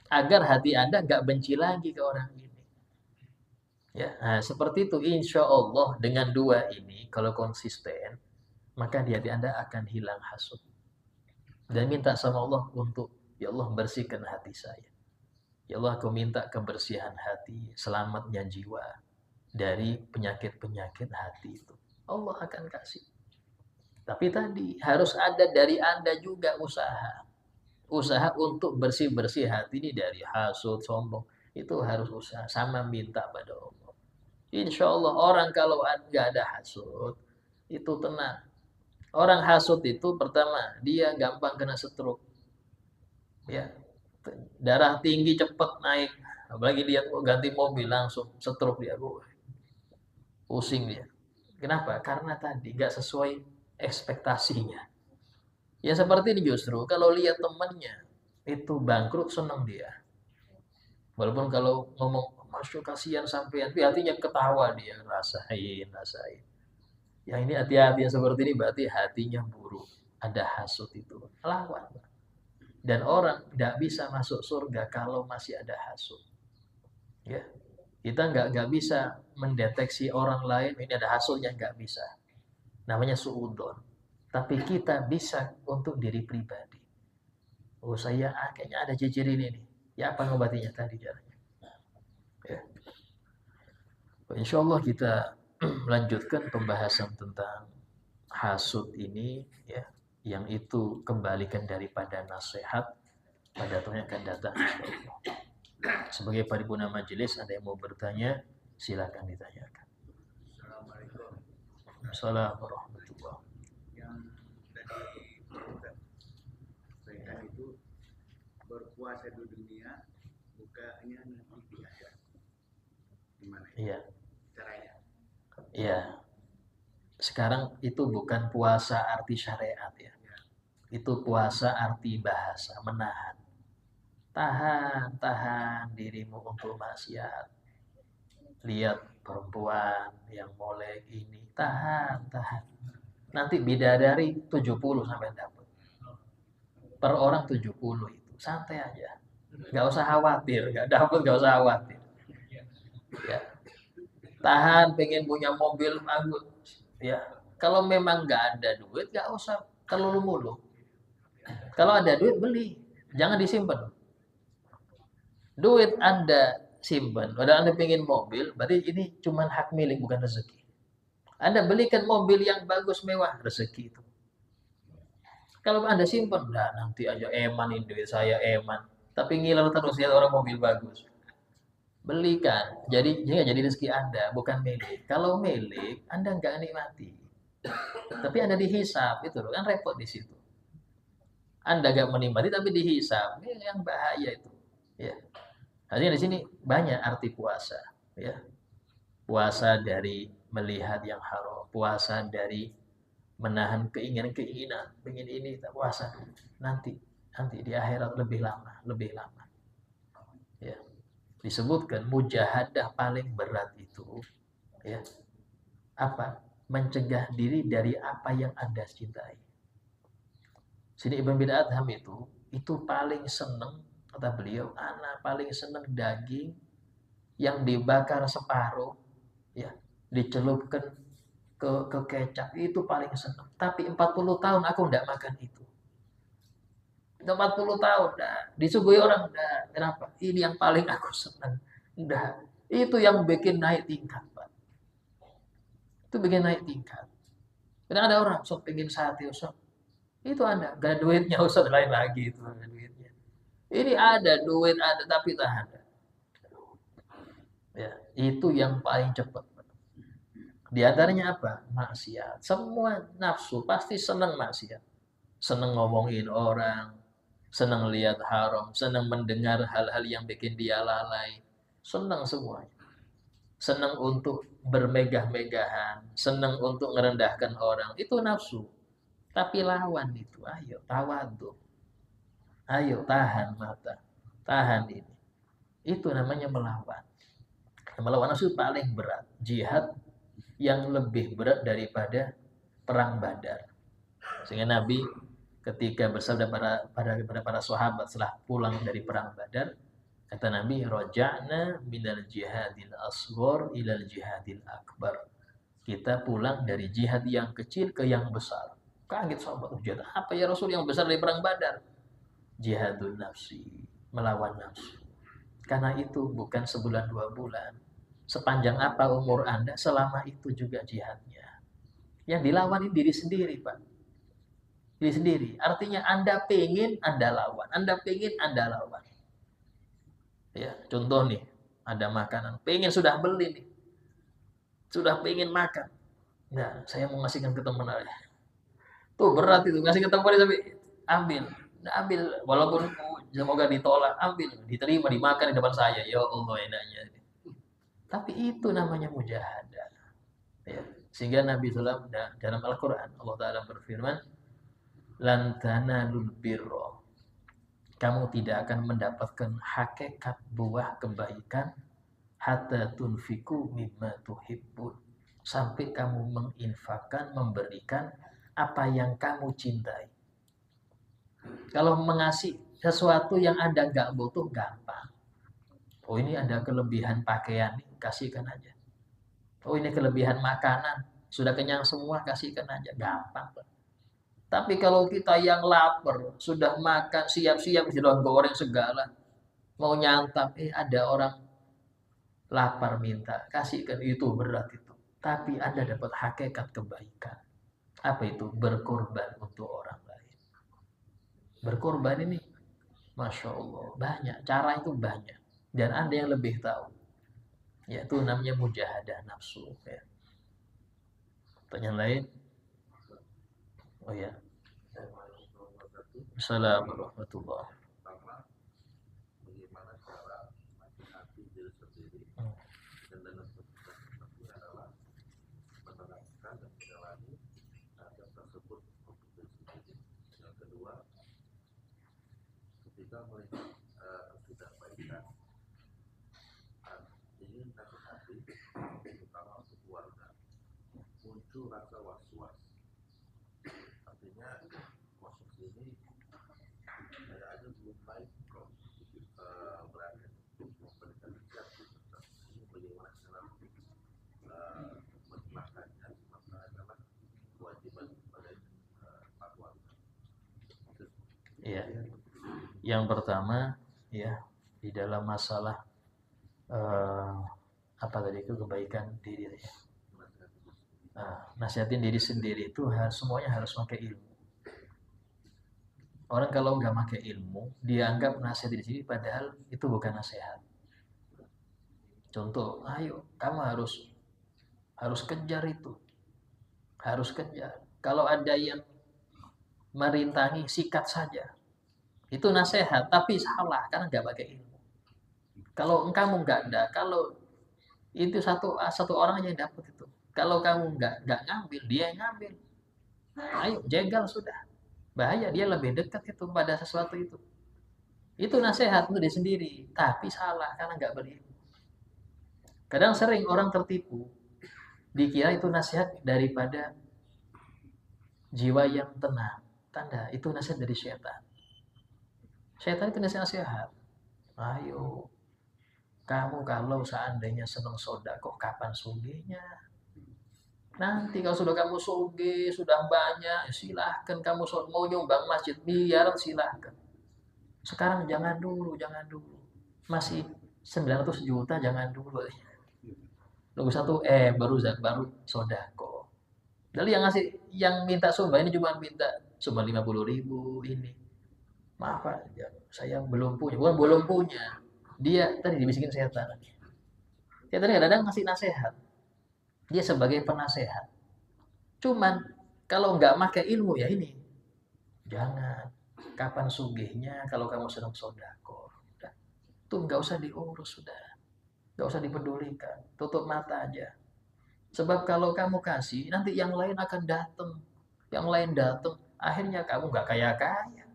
[SPEAKER 1] Agar hati Anda nggak benci lagi ke orang ini. Ya, nah, seperti itu. Insya Allah dengan dua ini, kalau konsisten, maka di hati Anda akan hilang hasut. Dan minta sama Allah untuk, ya Allah, bersihkan hati saya. Ya Allah, aku minta kebersihan hati, selamatnya jiwa dari penyakit-penyakit hati itu. Allah akan kasih. Tapi tadi harus ada dari Anda juga usaha. Usaha untuk bersih-bersih hati ini dari hasut, sombong. Itu harus usaha. Sama minta pada Allah. Insya Allah orang kalau nggak ada hasut, itu tenang. Orang hasut itu pertama, dia gampang kena stroke. Ya, darah tinggi cepat naik. Apalagi lihat ganti mobil langsung stroke dia. Pusing dia. Kenapa? Karena tadi nggak sesuai ekspektasinya. Ya seperti ini justru, kalau lihat temannya itu bangkrut senang dia. Walaupun kalau ngomong, Masya kasihan sampean, tapi hatinya ketawa dia, rasain, rasain. Yang ini hati-hati yang seperti ini berarti hatinya buruk. Ada hasut itu. Lawan. Dan orang tidak bisa masuk surga kalau masih ada hasut. Ya, kita nggak bisa mendeteksi orang lain ini ada hasutnya, nggak bisa. Namanya suudon. Tapi kita bisa untuk diri pribadi. Oh saya kayaknya ada ciri ini nih. Ya apa ngobatinya tadi caranya. Ya. Insya Allah kita melanjutkan pembahasan tentang hasud ini ya, yang itu kembalikan daripada nasihat pada tahun yang akan datang. Sebagai paripurna majelis, ada yang mau bertanya, silakan ditanyakan.
[SPEAKER 2] Assalamualaikum.
[SPEAKER 1] Assalamualaikum warahmatullahi wabarakatuh.
[SPEAKER 2] Yang tadi sampaikan itu berpuasa di dunia, bukanya nanti di akhirat. Gimana?
[SPEAKER 1] Iya.
[SPEAKER 2] Caranya?
[SPEAKER 1] Iya. Sekarang itu bukan puasa arti syariat ya. Itu puasa arti bahasa, menahan. Tahan dirimu untuk maksiat. Lihat perempuan yang molek ini, tahan. Nanti bidadari 70 sampai dapat. Per orang 70 itu, santai aja. Gak usah khawatir, gak dapat gak usah khawatir. Ya. Tahan pengen punya mobil bagus. Ya. Kalau memang gak ada duit, gak usah terlalu mulu. Kalau ada duit beli, jangan disimpan. Duit Anda simpan, padahal Anda pengen mobil, berarti ini cuma hak milik bukan rezeki. Anda belikan mobil yang bagus mewah, rezeki itu. Kalau Anda simpan, nah nanti aja eman ini duit saya eman, tapi ngiler terus lihat orang mobil bagus. Belikan, jadi rezeki Anda bukan milik. Kalau milik, Anda nggak nikmati. Tapi Anda dihisap, itu kan repot di situ. Anda nggak menikmati tapi dihisap, ini yang bahaya itu. Ya. Artinya di sini banyak arti puasa, ya. Puasa dari melihat yang haram, puasa dari menahan keinginan-keinginan, pengen ini tak puasa. Nanti di akhirat lebih lama. Ya. Disebutkan mujahadah paling berat itu, ya. Apa? Mencegah diri dari apa yang Anda cintai. Sini Ibn bin Adham itu paling seneng, kata beliau, anak paling seneng daging yang dibakar separuh, ya, dicelupkan ke kecap, itu paling seneng. Tapi 40 tahun aku tidak makan itu. 40 tahun dah disuguhi orang dah. Kenapa? Ini yang paling aku senang. Dah. Itu yang bikin naik tingkat, Pak. Itu bikin naik tingkat. Kadang ada orang sok pengen sate, sok. Itu Anda, gak ada duitnya, usah lain lagi itu ada duitnya. Ini ada duit ada tapi tahan. Ya, itu yang paling cepat. Di antaranya apa? Maksiat. Semua nafsu pasti senang maksiat. Senang ngomongin orang, senang lihat haram, senang mendengar hal-hal yang bikin dia lalai. Senang semuanya. Senang untuk bermegah-megahan, senang untuk merendahkan orang. Itu nafsu. Tapi lawan itu, ayo tawadhu. Ayo tahan mata. Tahan ini. Itu namanya melawan. Melawan nafsu paling berat. Jihad yang lebih berat daripada perang Badar. Sehingga Nabi ketika bersabda kepada para sahabat setelah pulang dari perang Badar, kata Nabi, raja'na minal jihadil asghar ilal jihadil akbar. Kita pulang dari jihad yang kecil ke yang besar. Kaget sahabat, jihad apa ya Rasul yang besar dari perang Badar? Jihadun nafsi, melawan nafsu. Karena itu bukan sebulan 2 bulan. Sepanjang apa umur Anda, selama itu juga jihadnya. Yang dilawan ini diri sendiri, Pak. Diri sendiri. Artinya Anda pengen, Anda lawan. Anda pengen, Anda lawan. Ya, contoh nih, ada makanan. Pengen sudah beli nih. Sudah pengen makan. Nah, saya mau ngasihkan ke teman saya. Tuh berat itu, ngasih ke teman tapi ambil. Nah, ambil. Walaupun semoga ditolak, ambil. Diterima, dimakan di depan saya. Ya Allah, enaknya. Tapi itu namanya mujahadah. Ya. Sehingga Nabi SAW dalam Al-Quran, Allah Ta'ala berfirman, lan tanalul birra. Kamu tidak akan mendapatkan hakikat buah kebaikan hatta tunfiku mimma tuhibbun. Sampai kamu menginfakkan, memberikan apa yang kamu cintai. Kalau mengasih sesuatu yang Anda nggak butuh, gampang. Oh ini ada kelebihan pakaian, kasihkan aja. Oh ini kelebihan makanan, sudah kenyang semua, kasihkan aja, gampang. Tapi kalau kita yang lapar, sudah makan, siap-siap, sudah goreng segala, mau nyantap, ada orang lapar minta, kasihkan, itu berat itu. Tapi Anda dapat hakikat kebaikan. Apa itu? Berkorban untuk orang lain. Berkorban ini, Masya Allah, banyak. Cara itu banyak. Dan Anda yang lebih tahu. Yaitu namanya mujahadah nafsu. Ya. Pertanyaan lain? Oh ya. Assalamualaikum warahmatullahi wabarakatuh.
[SPEAKER 3] Bagaimana cara hati diri sendiri dan dalam seperti adalah menerapkan dan menjalani adab tersebut untuk diri sendiri. Yang kedua, ketika melihat ketidakbaikan, ingin hati-hati, terutama untuk keluarga, muncul rasa was-was. Artinya was-was ini saya aja belum baik berani untuk memberikan hijab ini bagaimana cara menjelaskannya, maka adalah kewajiban pada keluarga.
[SPEAKER 1] Ya. Yang pertama, ya, di dalam masalah apa tadi itu kebaikan diri ya. Nasihatin diri sendiri itu semuanya harus pakai ilmu. Orang kalau nggak pakai ilmu, dia anggap nasihat diri sendiri, padahal itu bukan nasihat. Contoh, ayo kamu harus kejar itu, harus kejar. Kalau ada yang merintangi, sikat saja. Itu nasihat, tapi salah karena nggak pakai ilmu. Kalau kamu nggak ada, kalau itu satu orang aja yang dapat itu. Kalau kamu nggak ngambil, dia yang ngambil. Ayo jegal sudah. Bahaya, dia lebih dekat itu pada sesuatu itu. Itu nasihat untuk diri sendiri, tapi salah karena nggak berilmu. Kadang sering orang tertipu, dikira itu nasihat daripada jiwa yang tenang. Tanda, itu nasihat dari setan. Setan itu nasihat. Ayo, kamu kalau seandainya senang sedekah, kapan sugihnya? Nanti kalau sudah kamu sugih, sudah banyak, silahkan kamu mau nyumbang masjid, biar silahkan. Sekarang jangan dulu. Masih 900 juta jangan dulu. Nunggu satu baru sodako. Jadi yang minta sumbang ini cuma minta sumbang 50.000 ini. Maaf Pak, saya belum punya. Bukan belum punya. Dia tadi dibisikin setan. Setan kadang-kadang ngasih nasihat. Dia sebagai penasehat. Cuman kalau nggak pakai ilmu ya ini, jangan. Kapan sugihnya kalau kamu sedang sodako? Tuh nggak usah diurus sudah, nggak usah dipedulikan. Tutup mata aja. Sebab kalau kamu kasih, nanti yang lain akan datang. Yang lain datang, akhirnya kamu nggak kaya-kaya.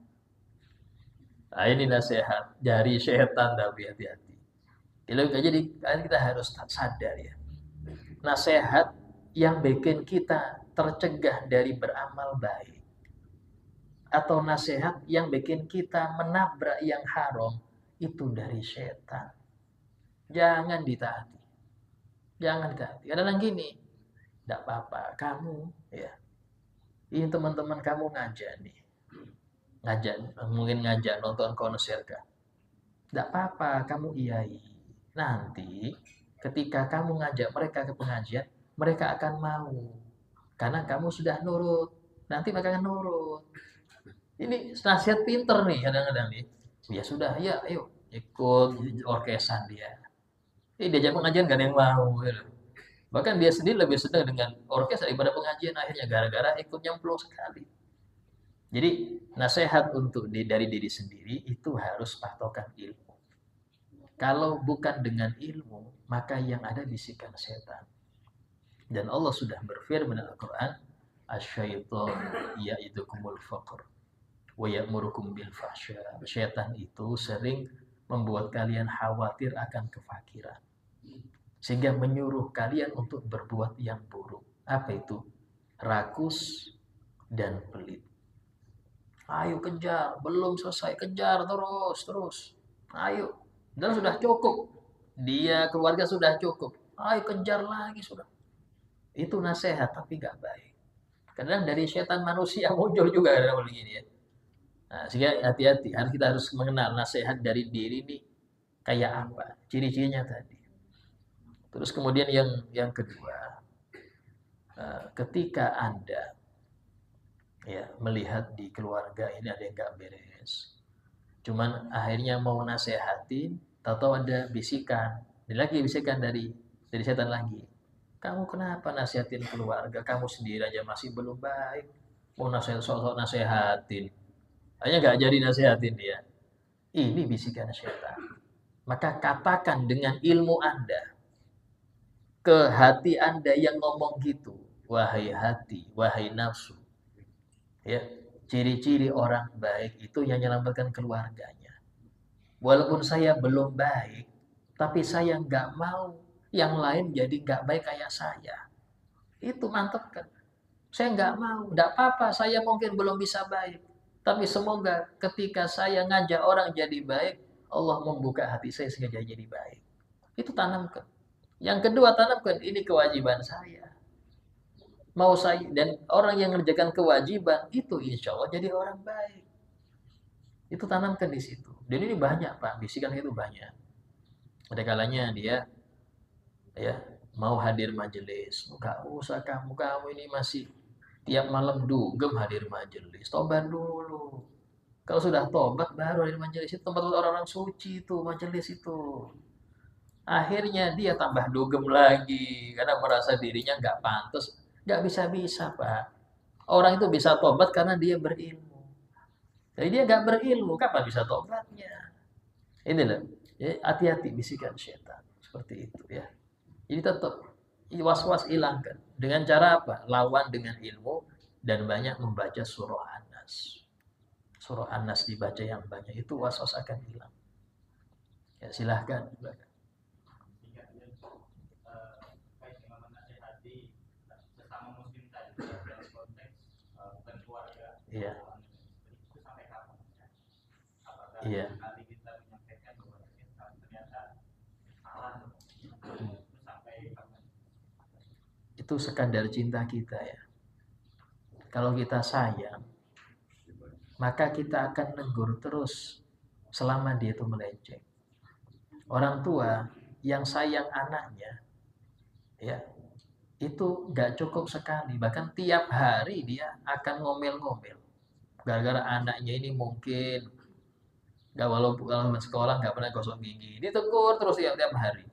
[SPEAKER 1] Nah ini nasihat dari setan, tapi hati-hati. Jadi kita harus sadar ya. Nasihat yang bikin kita tercegah dari beramal baik, atau nasihat yang bikin kita menabrak yang haram, itu dari setan. Jangan ditaati. Jangan ditaati. Kadang-kadang gini, tidak apa-apa, kamu ya, ini teman-teman kamu ngajak nih, mungkin ngajak nonton konser kah? Tidak apa-apa, kamu iyai. Nanti ketika kamu ngajak mereka ke pengajian, mereka akan mau. Karena kamu sudah nurut. Nanti mereka akan nurut. Ini nasihat pinter nih kadang-kadang nih. Ya sudah, ya ayo ikut orkesan dia. Diajak pengajian gak ada yang mau. Gitu. Bahkan dia sendiri lebih senang dengan orkes daripada pengajian akhirnya gara-gara ikut nyemplung sekali. Jadi nasihat untuk dari diri sendiri itu harus patokan ilmu. Kalau bukan dengan ilmu, maka yang ada bisikan setan. Dan Allah sudah berfirman dalam Al-Quran, "Asy-syaitanu ya'idukumul faqr wa ya'murukum bil fahsya." Setan itu sering membuat kalian khawatir akan kefakiran, sehingga menyuruh kalian untuk berbuat yang buruk. Apa itu? Rakus dan pelit. Ayo kejar, belum selesai, kejar terus. Ayo, dan sudah cukup. Dia keluarga sudah cukup. Ayo kejar lagi sudah. Itu nasihat tapi gak baik. Kadang dari setan manusia muncul juga dalam begini ya. Nah, sehingga hati-hati, kita harus mengenal nasihat dari diri ini kayak apa, ciri-cirinya tadi. Terus kemudian yang kedua, ketika Anda ya melihat di keluarga ini ada yang gak beres, cuman akhirnya mau nasehatin, tahu-tahu ada bisikan, lagi bisikan dari setan lagi. Kamu kenapa nasihatin keluarga? Kamu sendiri aja masih belum baik. Mau sok-sok nasehatin. Hanya gak jadi nasehatin dia. Ini bisikan setan. Maka katakan dengan ilmu Anda ke hati Anda yang ngomong gitu. Wahai hati, wahai nafsu. Ya, ciri-ciri orang baik itu yang menyelamatkan keluarganya. Walaupun saya belum baik, tapi saya nggak mau yang lain jadi nggak baik kayak saya. Itu mantap kan? Saya nggak mau, nggak apa-apa. Saya mungkin belum bisa baik, tapi semoga ketika saya ngajak orang jadi baik, Allah membuka hati saya sehingga jadi baik. Itu tanamkan. Yang kedua tanamkan, ini kewajiban saya. Mau saya dan orang yang mengerjakan kewajiban itu insya Allah jadi orang baik. Itu tanamkan di situ. Dan ini banyak Pak, bisikan itu banyak. Ada kalanya dia ya mau hadir majelis, nggak usah kamu ini masih tiap malam dugem hadir majelis, tobat dulu. Kalau sudah tobat baru hadir majelis, itu tempat orang-orang suci itu majelis itu. Akhirnya dia tambah dugem lagi karena merasa dirinya nggak pantas, nggak bisa-bisa Pak. Orang itu bisa tobat karena dia berilmu. Jadi dia nggak berilmu, kapan bisa tobatnya? Ini loh, ya, hati-hati bisikan setan seperti itu ya. Jadi tetap was-was hilangkan. Dengan cara apa? Lawan dengan ilmu dan banyak membaca surah An-Nas. Surah An-Nas dibaca yang banyak, itu was-was akan hilang. Ya silahkan. Iya. Iya. Itu sekadar cinta kita ya. Kalau kita sayang, maka kita akan negur terus selama dia itu melenceng. Orang tua yang sayang anaknya, ya itu gak cukup sekali, bahkan tiap hari dia akan ngomel-ngomel. Gara-gara anaknya ini mungkin walaupun sekolah gak pernah gosok gigi, ditegur terus tiap hari.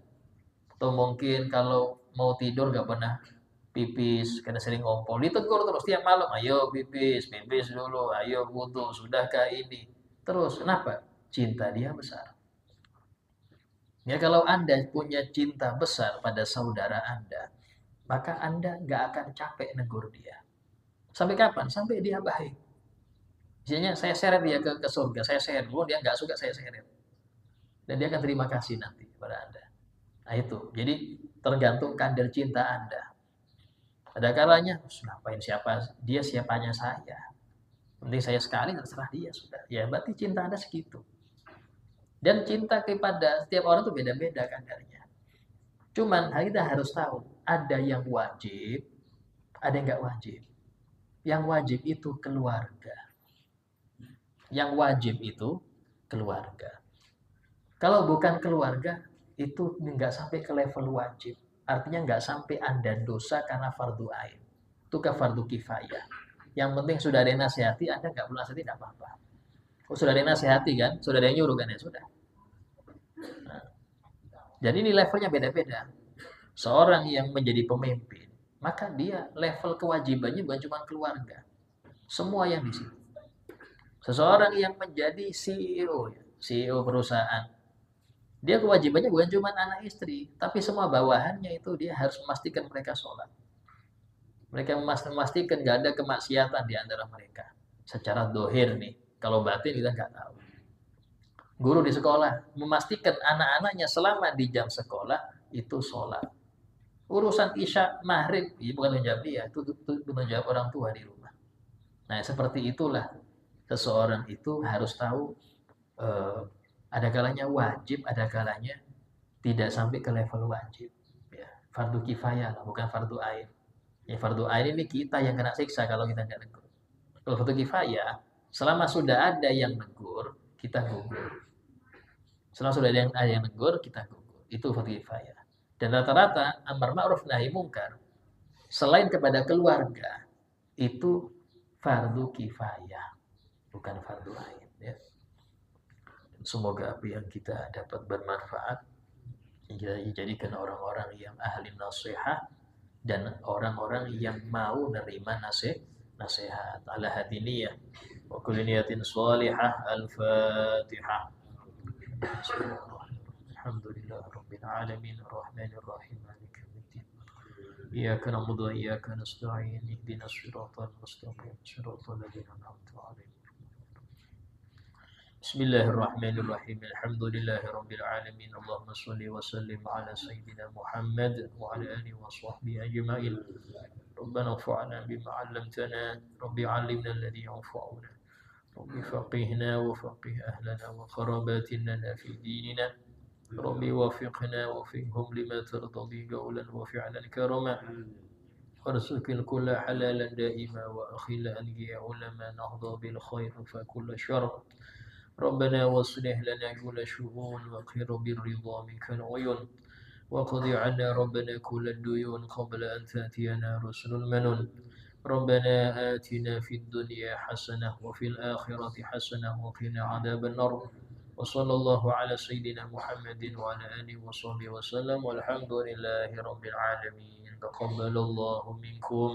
[SPEAKER 1] Atau mungkin kalau mau tidur gak pernah pipis karena sering ngompol, ditegur terus tiap malam, ayo pipis dulu, ayo wudu, sudahkah ini? Terus kenapa? Cinta dia besar. Ya kalau Anda punya cinta besar pada saudara Anda, maka Anda nggak akan capek negur dia. Sampai kapan? Sampai dia baik. Misalnya saya seret dia ke surga, saya seret dulu, dia nggak suka saya seret. Dan dia akan terima kasih nanti kepada Anda. Nah itu, jadi tergantung kadar cinta Anda. Ada kalanya, ngapain siapanya saya. Penting saya sekali, terserah dia sudah. Ya berarti cinta Anda segitu. Dan cinta kepada setiap orang itu beda-beda kadarnya. Cuman kita harus tahu, ada yang wajib, ada yang nggak wajib. Yang wajib itu keluarga. Yang wajib itu keluarga. Kalau bukan keluarga, itu nggak sampai ke level wajib. Artinya nggak sampai Anda dosa karena fardu ain. Itu ke fardu kifayah. Yang penting sudah ada yang nasihati, Anda nggak perlu nasihati, nggak apa-apa. Oh, sudah ada yang nasihati kan? Sudah ada yang nyuruh kan? Ya sudah. Nah, jadi ini levelnya beda-beda. Seorang yang menjadi pemimpin, maka dia level kewajibannya bukan cuma keluarga. Semua yang di situ. Seseorang yang menjadi CEO perusahaan, dia kewajibannya bukan cuma anak istri, tapi semua bawahannya itu dia harus memastikan mereka sholat. Mereka memastikan nggak ada kemaksiatan di antara mereka. Secara dohir nih, kalau batin kita nggak tahu. Guru di sekolah memastikan anak-anaknya selama di jam sekolah itu sholat. Urusan isya, maghrib, bukan menjawab dia, itu menjawab orang tua di rumah. Nah, seperti itulah seseorang itu harus tahu ada kalanya wajib, ada kalanya tidak sampai ke level wajib. Ya, fardu kifayah lah, bukan fardu ain. Ya, fardu ain ini kita yang kena siksa kalau kita nggak negur. Kalau fardu kifayah, selama sudah ada yang negur, kita gugur. Selama sudah ada yang negur, kita gugur. Itu fardu kifayah. Dan rata-rata amar ma'ruf nahi mungkar selain kepada keluarga itu fardu kifayah, bukan fardu ain. Ya. Semoga apa yang kita dapat bermanfaat, kita jadikan orang-orang yang ahli nasihat dan orang-orang yang mau menerima nasihat. Ala hadiniyah wa kulli niyatin shalihah. Al-Fatihah. Alhamdulillah rabbil alamin arrahmanir rahim maliki yaumiddin. Iyyaka na'budu wa iyyaka nasta'in ihdinas siratal mustaqim siratal ladzina an'amta 'alaihim. Bismillahirrahmanirrahim. Alhamdulillahi rabbil alamin. Allahumma shalli wa sallim ala sayyidina Muhammad wa ala alihi wa sahbihi ajma'in. Rabbana anfa'na bima 'allamtana, Rabbi 'allimna alladhi yanfa'una. Rabbi faqihna wa faqih ahlana wa qarabatina fi dinina. Rabbi wafiqna wa fiqhum lima tardadi qawlan wa fi'lan karama. Warzuqil kulla halalan daima wa akhil angiya ulama nahda bil khair fa kulla syarr. ربنا واصلح لنا كل شؤون وقر بالرضا منك العيون وقض عنا ربنا كل الديون قبل أن تأتينا رسل المنون ربنا آتنا في الدنيا حسنة وفي الآخرة حسنة وقنا عذاب النار وصلى الله على سيدنا محمد وعلى آله وصحبه وسلم والحمد لله رب العالمين تقبل الله منكم.